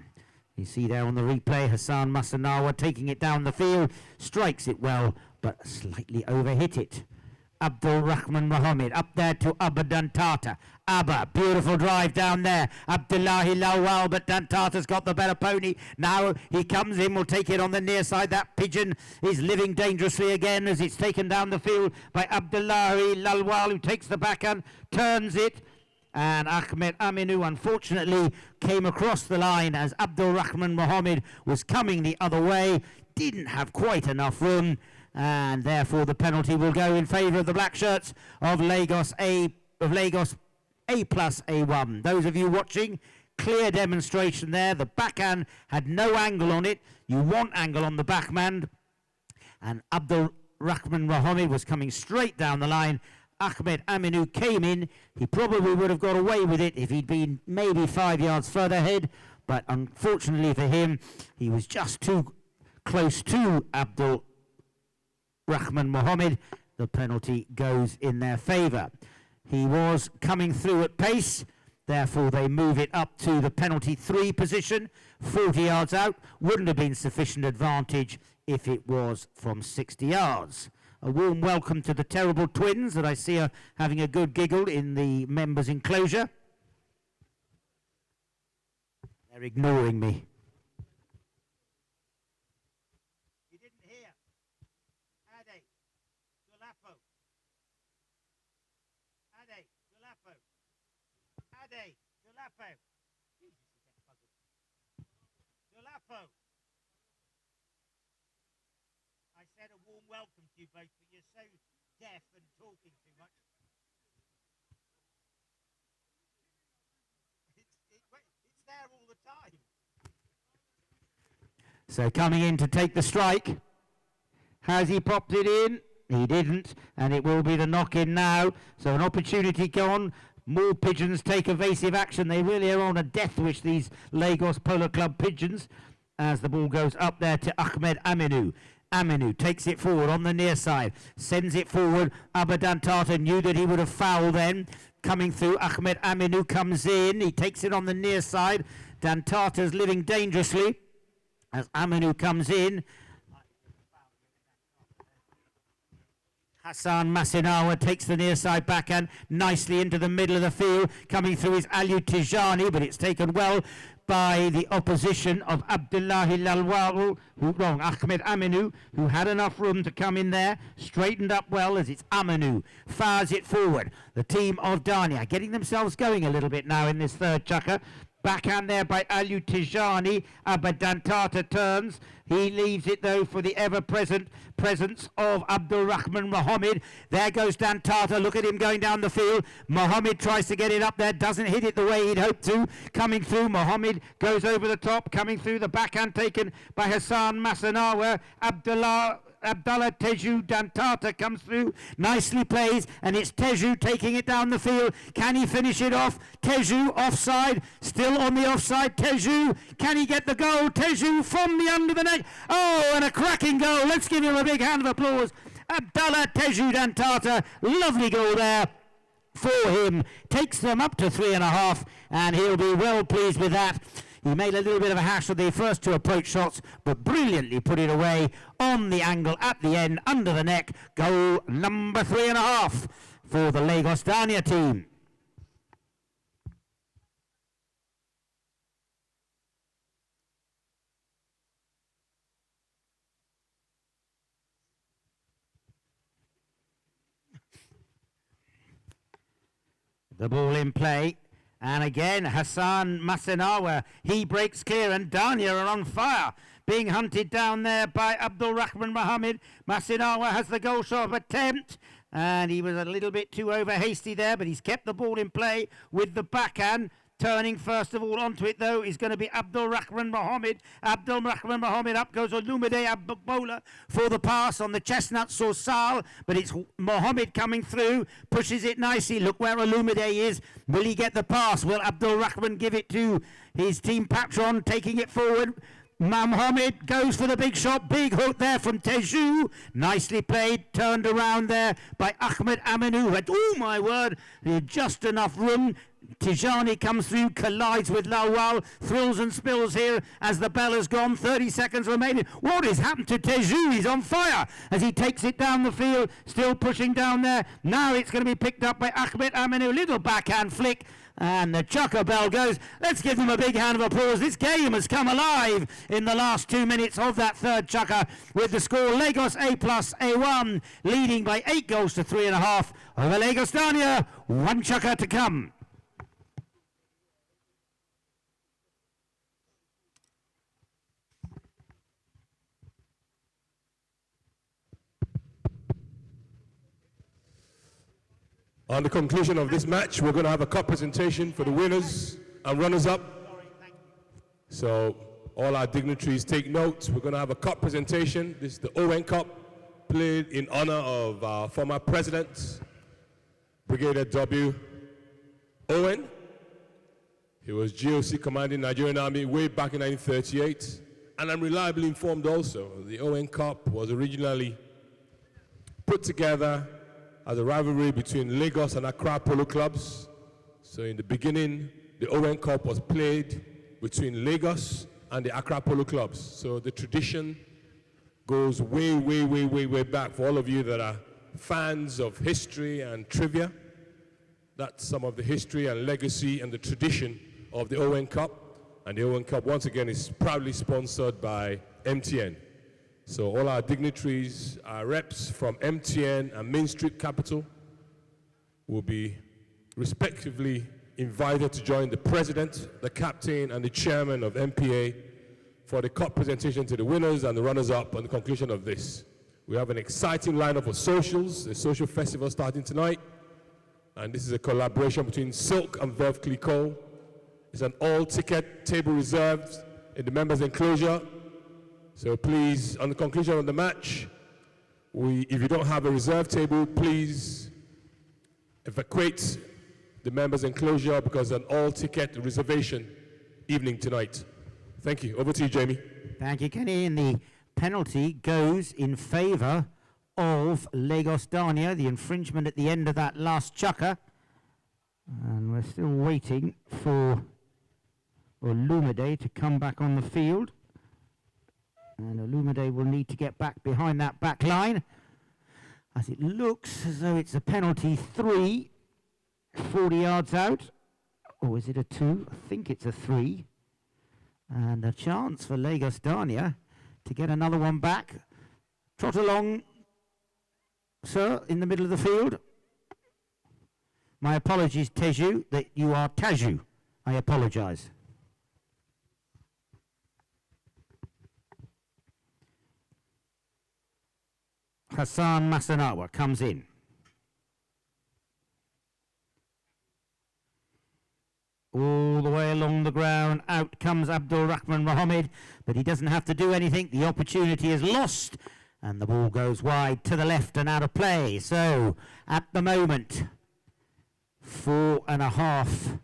You see there on the replay, Hassan Masinawa taking it down the field. Strikes it well, but slightly overhit it. Abdul Rahman Mohammed up there to Abba Dantata. Abba, beautiful drive down there. Abdullahi Lawal, but Dantata's got the better pony. Now he comes in, will take it on the near side. That pigeon is living dangerously again as it's taken down the field by Abdullahi Lawal, who takes the backhand, turns it. And Ahmed Aminu unfortunately came across the line as Abdul Rahman Mohammed was coming the other way. Didn't have quite enough room. And therefore the penalty will go in favour of the black shirts of Lagos A+A1. Those of you watching, clear demonstration there. The backhand had no angle on it. You want angle on the backhand. And Abdul Rahman Mohammed was coming straight down the line. Ahmed Aminu came in. He probably would have got away with it if he'd been maybe 5 yards further ahead. But unfortunately for him, he was just too close to Abdul Rahman Mohammed. The penalty goes in their favour. He was coming through at pace, therefore they move it up to the penalty 3 position, 40 yards out. Wouldn't have been sufficient advantage if it was from 60 yards. A warm welcome to the terrible twins that I see are having a good giggle in the members' enclosure. They're ignoring me. Dolapo. I said a warm welcome to you both, but you're so deaf and talking too much. It's there all the time. So coming in to take the strike. Has he popped it in? He didn't, and it will be the knock-in now. So an opportunity gone. More pigeons take evasive action. They really are on a death wish, these Lagos Polo Club pigeons, as the ball goes up there to Ahmed Aminu. Aminu takes it forward on the near side, sends it forward. Abadan Tata knew that he would have fouled then. Coming through, Ahmed Aminu comes in. He takes it on the near side. Dantata's living dangerously as Aminu comes in. Hassan Masinawa takes the near side backhand nicely into the middle of the field. Coming through is Aliou Tijani, but it's taken well by the opposition of Abdullahi Lalwal, Ahmed Aminu, who had enough room to come in there. Straightened up well as it's Aminu. Fires it forward. The team of Dania getting themselves going a little bit now in this third chukker. Backhand there by Aliou Tijani. Abadantata turns. He leaves it though for the ever-present presence of Abdul Rahman Mohammed. There goes Dantata. Look at him going down the field. Mohammed tries to get it up there. Doesn't hit it the way he'd hoped to. Coming through, Mohammed goes over the top. Coming through, the backhand taken by Hassan Masinawa. Abdallah Teju Dantata comes through, nicely plays, and it's Teju taking it down the field. Can he finish it off? Teju offside, still on the offside. Teju, can he get the goal? Teju from the under the net. Oh, and a cracking goal. Let's give him a big hand of applause. Abdallah Teju Dantata, lovely goal there for him. Takes them up to 3.5, and he'll be well pleased with that. He made a little bit of a hash of the first 2 approach shots, but brilliantly put it away on the angle at the end, under the neck. Goal number 3.5 for the Lagos Dania team. The ball in play. And again, Hassan Masinawa, he breaks clear, and Dania are on fire. Being hunted down there by Abdul Rahman Mohammed. Masinawa has the goal shot attempt, and he was a little bit too over hasty there, but he's kept the ball in play with the backhand. Turning first of all onto it though is going to be Abdul Rahman Mohammed. Abdul Rahman Mohammed, up goes Olumide Abbola for the pass on the chestnut Sorsal, but it's Mohammed coming through, pushes it nicely. Look where Olumide is. Will he get the pass? Will Abdul Rahman give it to his team patron, taking it forward? Mohammed goes for the big shot. Big hook there from Teju. Nicely played. Turned around there by Ahmed Aminu. Had, oh my word, just enough room. Tijani comes through, collides with Lawal. Thrills and spills here as the bell has gone. 30 seconds remaining. What has happened to Teju? He's on fire as he takes it down the field. Still pushing down there. Now it's going to be picked up by Ahmed Aminu. Little backhand flick. And the chucker bell goes. Let's give them a big hand of applause. This game has come alive in the last 2 minutes of that third chucker, with the score Lagos A+A1 leading by 8 goals to 3.5 over Lagos Dania. 1 chucker to come. On the conclusion of this match, we're going to have a cup presentation for the winners and runners-up. So all our dignitaries take note. We're going to have a cup presentation. This is the OWEN Cup, played in honor of our former president, Brigadier W. Owen. He was GOC commanding Nigerian Army way back in 1938. And I'm reliably informed also, the OWEN Cup was originally put together as a rivalry between Lagos and Accra Polo clubs. So in the beginning, the OWEN Cup was played between Lagos and the Accra Polo clubs. So the tradition goes way, way, way, way, way back. For all of you that are fans of history and trivia, that's some of the history and legacy and the tradition of the OWEN Cup. And the OWEN Cup, once again, is proudly sponsored by MTN. So all our dignitaries, our reps from MTN and Main Street Capital will be respectively invited to join the president, the captain, and the chairman of MPA for the cup presentation to the winners and the runners-up on the conclusion of this. We have an exciting lineup of socials, a social festival starting tonight, and this is a collaboration between Silk and Verve Clicquot. It's an all-ticket table reserved in the members' enclosure. So please, on the conclusion of the match, if you don't have a reserve table, please evacuate the members' enclosure because an all-ticket reservation evening tonight. Thank you. Over to you, Jamie. Thank you, Kenny. And the penalty goes in favour of Lagos Dania, the infringement at the end of that last chucker. And we're still waiting for Olumide to come back on the field. And Olumide will need to get back behind that back line, as it looks as though it's a penalty 3, 40 yards out. Or is it a 2? I think it's a 3. And a chance for Lagos Dania to get another one back. Trot along, sir, in the middle of the field. My apologies, Teju, that you are Taju. I apologise. Hassan Masinawa comes in. All the way along the ground, out comes Abdul Rahman Mohammed, but he doesn't have to do anything. The opportunity is lost, and the ball goes wide to the left and out of play. So, at the moment, 4.5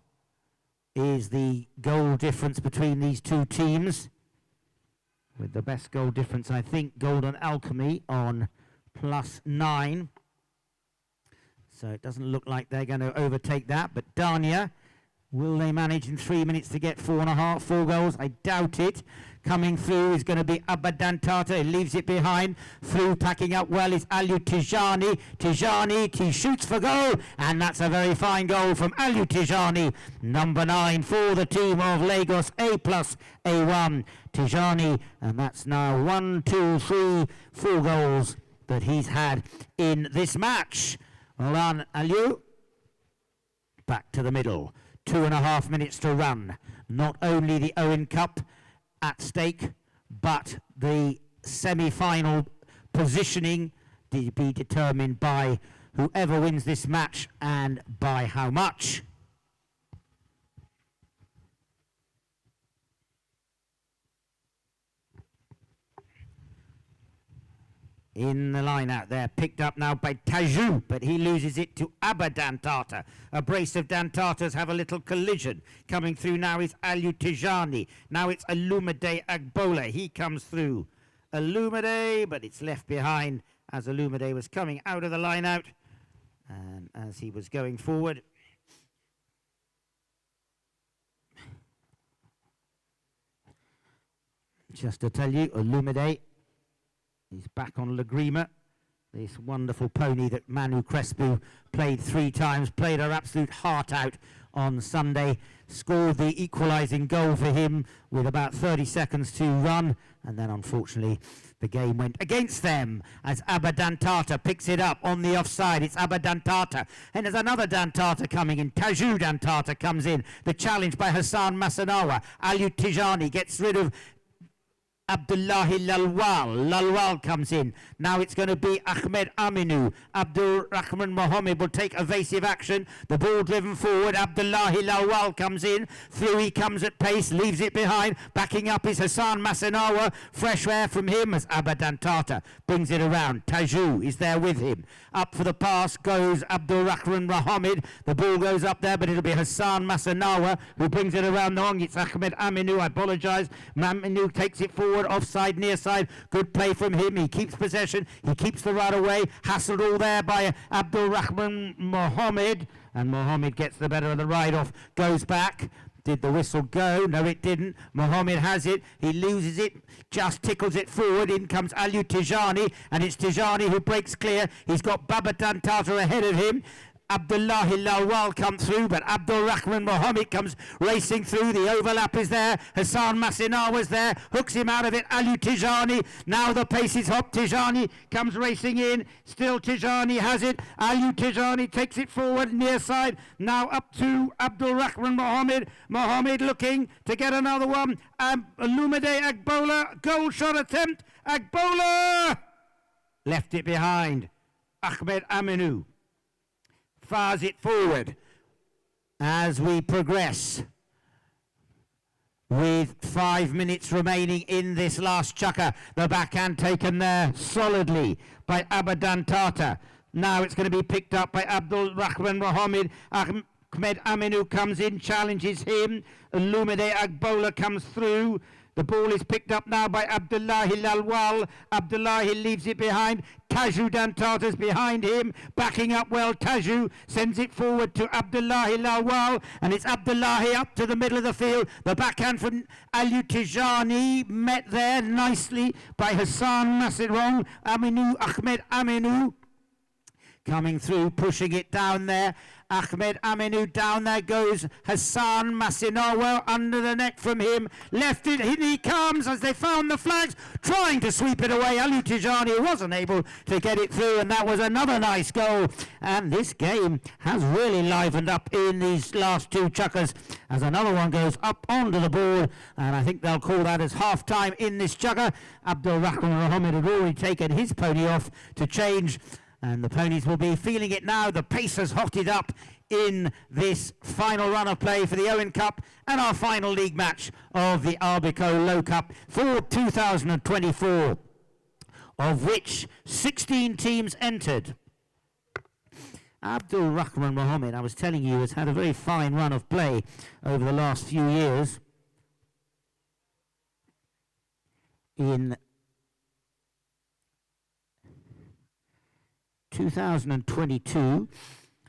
is the goal difference between these two teams, with the best goal difference, I think, Golden Alchemy on +9. So it doesn't look like they're going to overtake that. But Dania, will they manage in 3 minutes to get 4.5, 4 goals? I doubt it. Coming through is going to be Abadan Tata. He leaves it behind. Through, packing up well, is Aliou Tijani. He shoots for goal. And that's a very fine goal from Aliou Tijani. Number 9 for the team of Lagos A+A1. Tijani. And that's now 1, 2, 3, 4 goals that he's had in this match. Well done, Aliou. back to the middle. 2.5 minutes to run. Not only the OWEN Cup at stake, but the semi-final positioning to be determined by whoever wins this match and by how much. In the line out there, picked up now by Tajou, but he loses it to Abadantata. A brace of Dantatas have a little collision. Coming through now is Aliou Tijani. Now it's Alumide Agbola. He comes through. Alumide, but it's left behind as Alumide was coming out of the line out. And as he was going forward, just to tell you, Alumide is back on Lagrima, this wonderful pony that Manu Crespo played 3 times, played her absolute heart out on Sunday, scored the equalising goal for him with about 30 seconds to run, and then unfortunately the game went against them as Abadantata picks it up on the offside. It's Abadantata, and there's another Dantata coming in. Tajou Dantata comes in. The challenge by Hassan Masanawa. Aliou Tijani gets rid of Abdullahi Lalwal. Lalwal comes in. Now it's going to be Ahmed Aminu. Abdul Rahman Mohammed will take evasive action. The ball driven forward. Abdullahi Lalwal comes in. Through he comes at pace, leaves it behind. Backing up is Hassan Masanawa. Fresh air from him as Abadantata brings it around. Tajou is there with him. Up for the pass goes Abdul Rahman Mohammed. The ball goes up there, but it'll be Hassan Masanawa who brings it around the wrong. It's Ahmed Aminu. I apologise. Aminu takes it forward. Offside, near side, good play from him. He keeps possession, he keeps the run away, hassled all there by Abdul Rahman Mohammed, and Mohammed gets the better of the ride off, goes back. Did the whistle go? No, it didn't. Mohammed has it, he loses it, just tickles it forward. In comes Aliou Tijani, and it's Tijani who breaks clear. He's got Babadantata ahead of him. Abdullahi Lawal comes through, but Abdul Rahman Mohammed comes racing through. The overlap is there. Hassan Masinar was there, hooks him out of it. Aliou Tijani, now the pace is hot. Tijani comes racing in. Still Tijani has it. Aliou Tijani takes it forward, near side. Now up to Abdul Rahman Mohammed. Mohammed looking to get another one. Alumide Agbola, goal shot attempt. Agbola left it behind. Ahmed Aminu fires it forward as we progress with 5 minutes remaining in this last chukker. The backhand taken there solidly by Abadantata. Now it's going to be picked up by Abdul Rahman Mohammed. Ahmed Aminu comes in, challenges him. Alumide Agbola comes through. The ball is picked up now by Abdullahi Lalwal. Abdullahi leaves it behind. Tajou Dantata's behind him, backing up well. Tajou sends it forward to Abdullahi Lalwal, and it's Abdullahi up to the middle of the field. The backhand from Aliou Tijani met there nicely by Hassan Masirong. Ahmed Aminu coming through, pushing it down there. Ahmed Aminu down there goes Hassan Masinawa, under the neck from him, left it, in he comes as they found the flags, trying to sweep it away. Aliou Tijani wasn't able to get it through, and that was another nice goal. And this game has really livened up in these last 2 chukkers as another one goes up onto the board, and I think they'll call that as half time in this chukker. Abdul Rahman Mohammed had already taken his pony off to change, and the ponies will be feeling it now. The pace has hotted up in this final run of play for the OWEN Cup and our final league match of the Arbico Low Cup for 2024, of which 16 teams entered. Abdul Rahman Mohammed, I was telling you, has had a very fine run of play over the last few years. In 2022,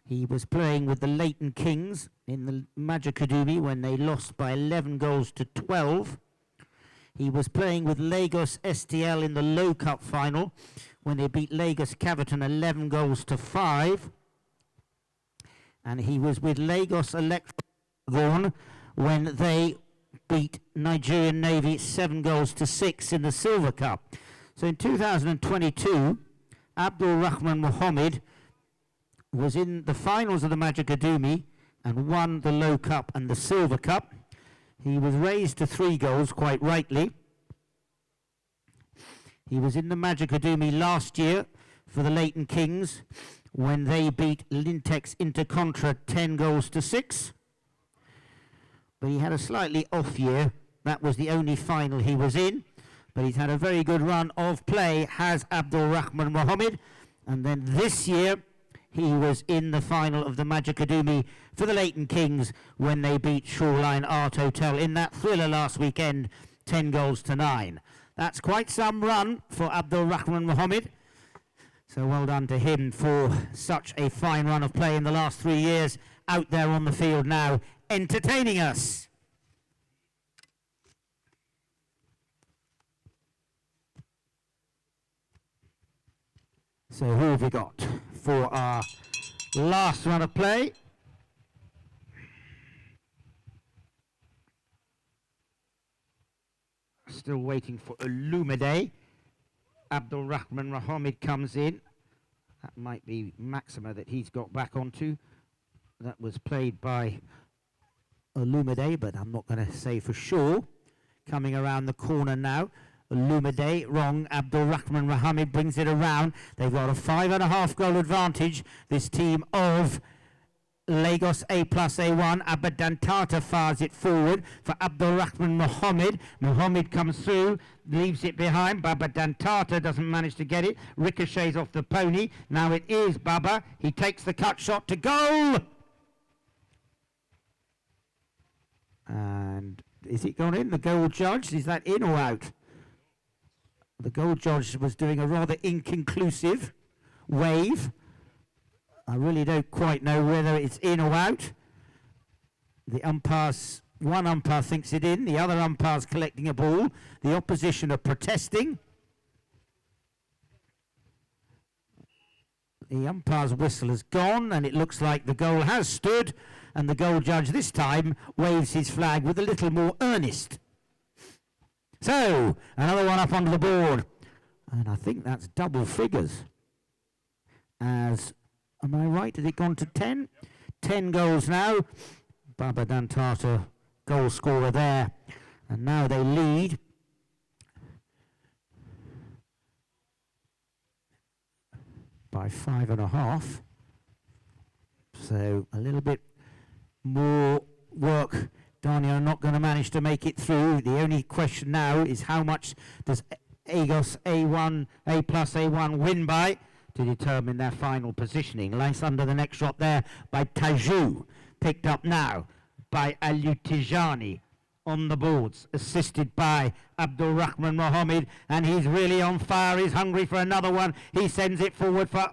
he was playing with the Leighton Kings in the Majikadumi when they lost by 11 goals to 12. He was playing with Lagos STL in the Low Cup final when they beat Lagos Caverton 11 goals to 5. And he was with Lagos Electron when they beat Nigerian Navy 7 goals to 6 in the Silver Cup. So in 2022, Abdul Rahman Mohammed was in the finals of the Majikadumi and won the Low Cup and the Silver Cup. He was raised to 3 goals, quite rightly. He was in the Majikadumi last year for the Leighton Kings when they beat Lintex Intercontra 10 goals to 6. But he had a slightly off year. That was the only final he was in. But he's had a very good run of play, has Abdul Rahman Mohammed. And then this year, he was in the final of the Majikadumi for the Leighton Kings when they beat Shoreline Art Hotel in that thriller last weekend, 10 goals to 9. That's quite some run for Abdul Rahman Mohammed. So well done to him for such a fine run of play in the last 3 years, out there on the field now, entertaining us. So who have we got for our last run of play? Still waiting for Illumide. Abdul Rahman Mohammed comes in. That might be Maxima that he's got back onto. That was played by Illumide, but I'm not going to say for sure. Coming around the corner now. Illumide, wrong. Abdul Rahman Mohammed brings it around. They've got a 5.5 goal advantage, this team of Lagos A+A1. Abadan Tata fires it forward for Abdul Rahman Mohammed. Mohammed comes through, leaves it behind. Abadan Tata doesn't manage to get it. Ricochets off the pony. Now it is Baba. He takes the cut shot to goal. And is it gone in? The goal judge, is that in or out? The goal judge was doing a rather inconclusive wave. I really don't quite know whether it's in or out. The umpires, one umpire thinks it in, the other umpire's collecting a ball. The opposition are protesting. The umpire's whistle has gone, and it looks like the goal has stood, and the goal judge this time waves his flag with a little more earnest. So, another one up onto the board. And I think that's double figures. As, am I right? Has it gone to 10? 10 goals now. Baba Dantata, goal scorer there. And now they lead. By 5.5. So, a little bit more work. Dania are not going to manage to make it through. The only question now is how much does Agos A+A1 win by to determine their final positioning. Nice under the next shot there by Taju. Picked up now by Alutijani on the boards, assisted by Abdul Rahman Mohammed, and he's really on fire. He's hungry for another one. He sends it forward for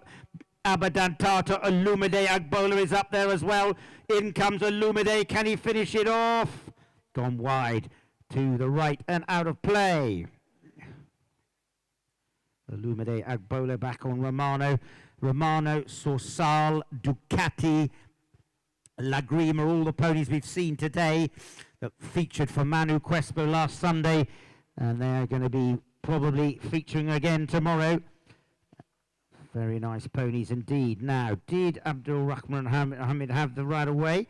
Abadan Tata. Illumide Agbola is up there as well. In comes Illumide. Can he finish it off? Gone wide to the right and out of play. Illumide Agbola back on Romano. Romano, Sorsal, Ducati, Lagrima, all the ponies we've seen today that featured for Manu Crespo last Sunday. And they're going to be probably featuring again tomorrow. Very nice ponies indeed. Now, did Abdul Rahman Mohammed have the right away?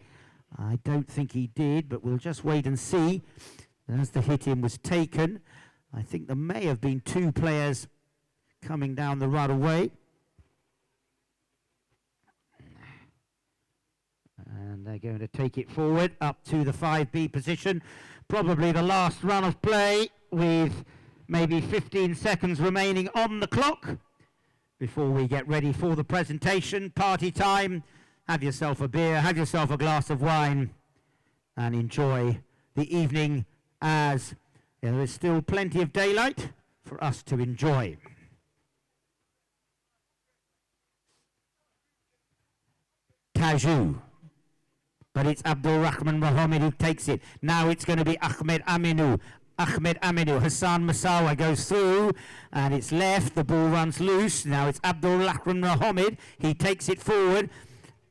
I don't think he did, but we'll just wait and see. As the hit-in was taken, I think there may have been 2 players coming down the right away. And they're going to take it forward up to the 5B position. Probably the last run of play with maybe 15 seconds remaining on the clock before we get ready for the presentation. Party time. Have yourself a beer, have yourself a glass of wine, and enjoy the evening as there is still plenty of daylight for us to enjoy. Taju. But it's Abdul Rahman Mohammed who takes it. Now it's going to be Ahmed Aminu. Ahmed Aminu. Hassan Masawa goes through, and it's left. The ball runs loose. Now it's Abdul Rahman Mohammed. He takes it forward.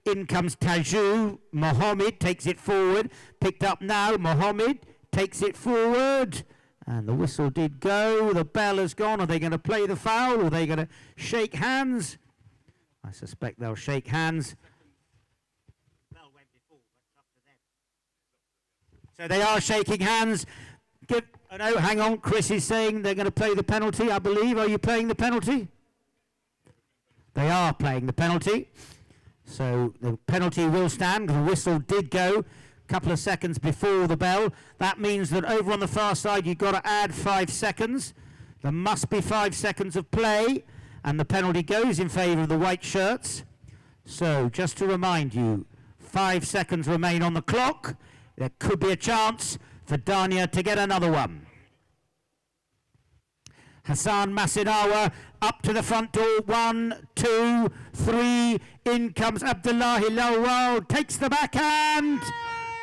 In comes Taju. Mohammed takes it forward. Picked up now. Mohammed takes it forward. And the whistle did go. The bell has gone. Are they going to play the foul, or are they going to shake hands? I suspect they'll shake hands. So they are shaking hands. Oh no, hang on. Chris is saying they're going to play the penalty, I believe. Are you playing the penalty? They are playing the penalty. So the penalty will stand. The whistle did go a couple of seconds before the bell. That means that over on the far side, you've got to add 5 seconds. There must be 5 seconds of play, and the penalty goes in favour of the white shirts. So just to remind you, 5 seconds remain on the clock. There could be a chance for Dania to get another one. Hassan Masinawa up to the front door. 1, 2, 3. In comes Abdullahi Lawal. Takes the backhand.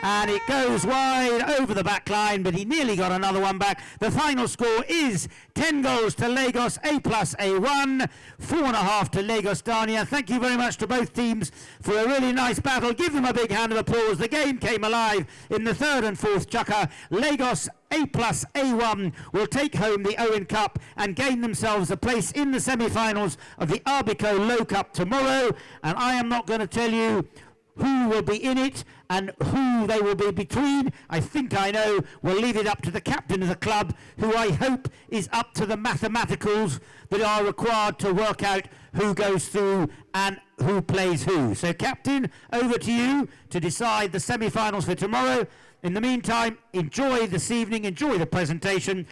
And it goes wide over the back line, but he nearly got another one back. The final score is 10 goals to Lagos A+A1, 4.5 to Lagos Dania. Thank you very much to both teams for a really nice battle. Give them a big hand of applause. The game came alive in the third and fourth chukker. Lagos A+A1 will take home the Owen Cup and gain themselves a place in the semi-finals of the Arbico Low Cup tomorrow. And I am not going to tell you who will be in it and who they will be between. I think I know. We'll leave it up to the captain of the club, who I hope is up to the mathematicals that are required to work out who goes through and who plays who. So, captain, over to you to decide the semi-finals for tomorrow. In the meantime, enjoy this evening, enjoy the presentation.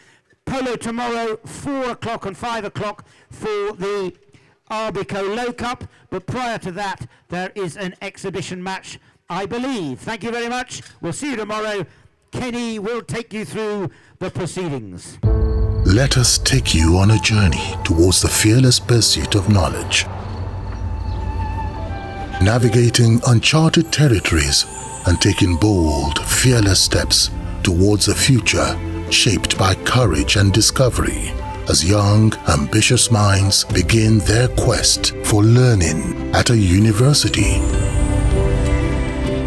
Polo tomorrow, 4 o'clock and 5 o'clock for the Arbico Low Cup, but prior to that there is an exhibition match, I believe. Thank you very much. We'll see you tomorrow. Kenny will take you through the proceedings. Let us take you on a journey towards the fearless pursuit of knowledge. Navigating uncharted territories and taking bold, fearless steps towards a future shaped by courage and discovery, as young, ambitious minds begin their quest for learning at a university.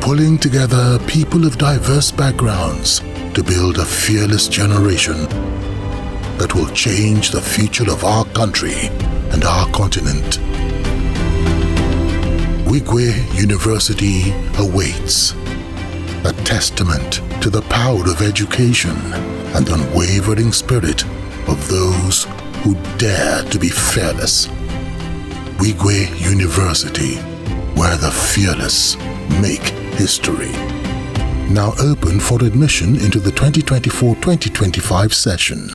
Pulling together people of diverse backgrounds to build a fearless generation that will change the future of our country and our continent. Wigwe University awaits, a testament to the power of education and unwavering spirit of those who dare to be fearless. Wigwe University, where the fearless make history. Now open for admission into the 2024-2025 session.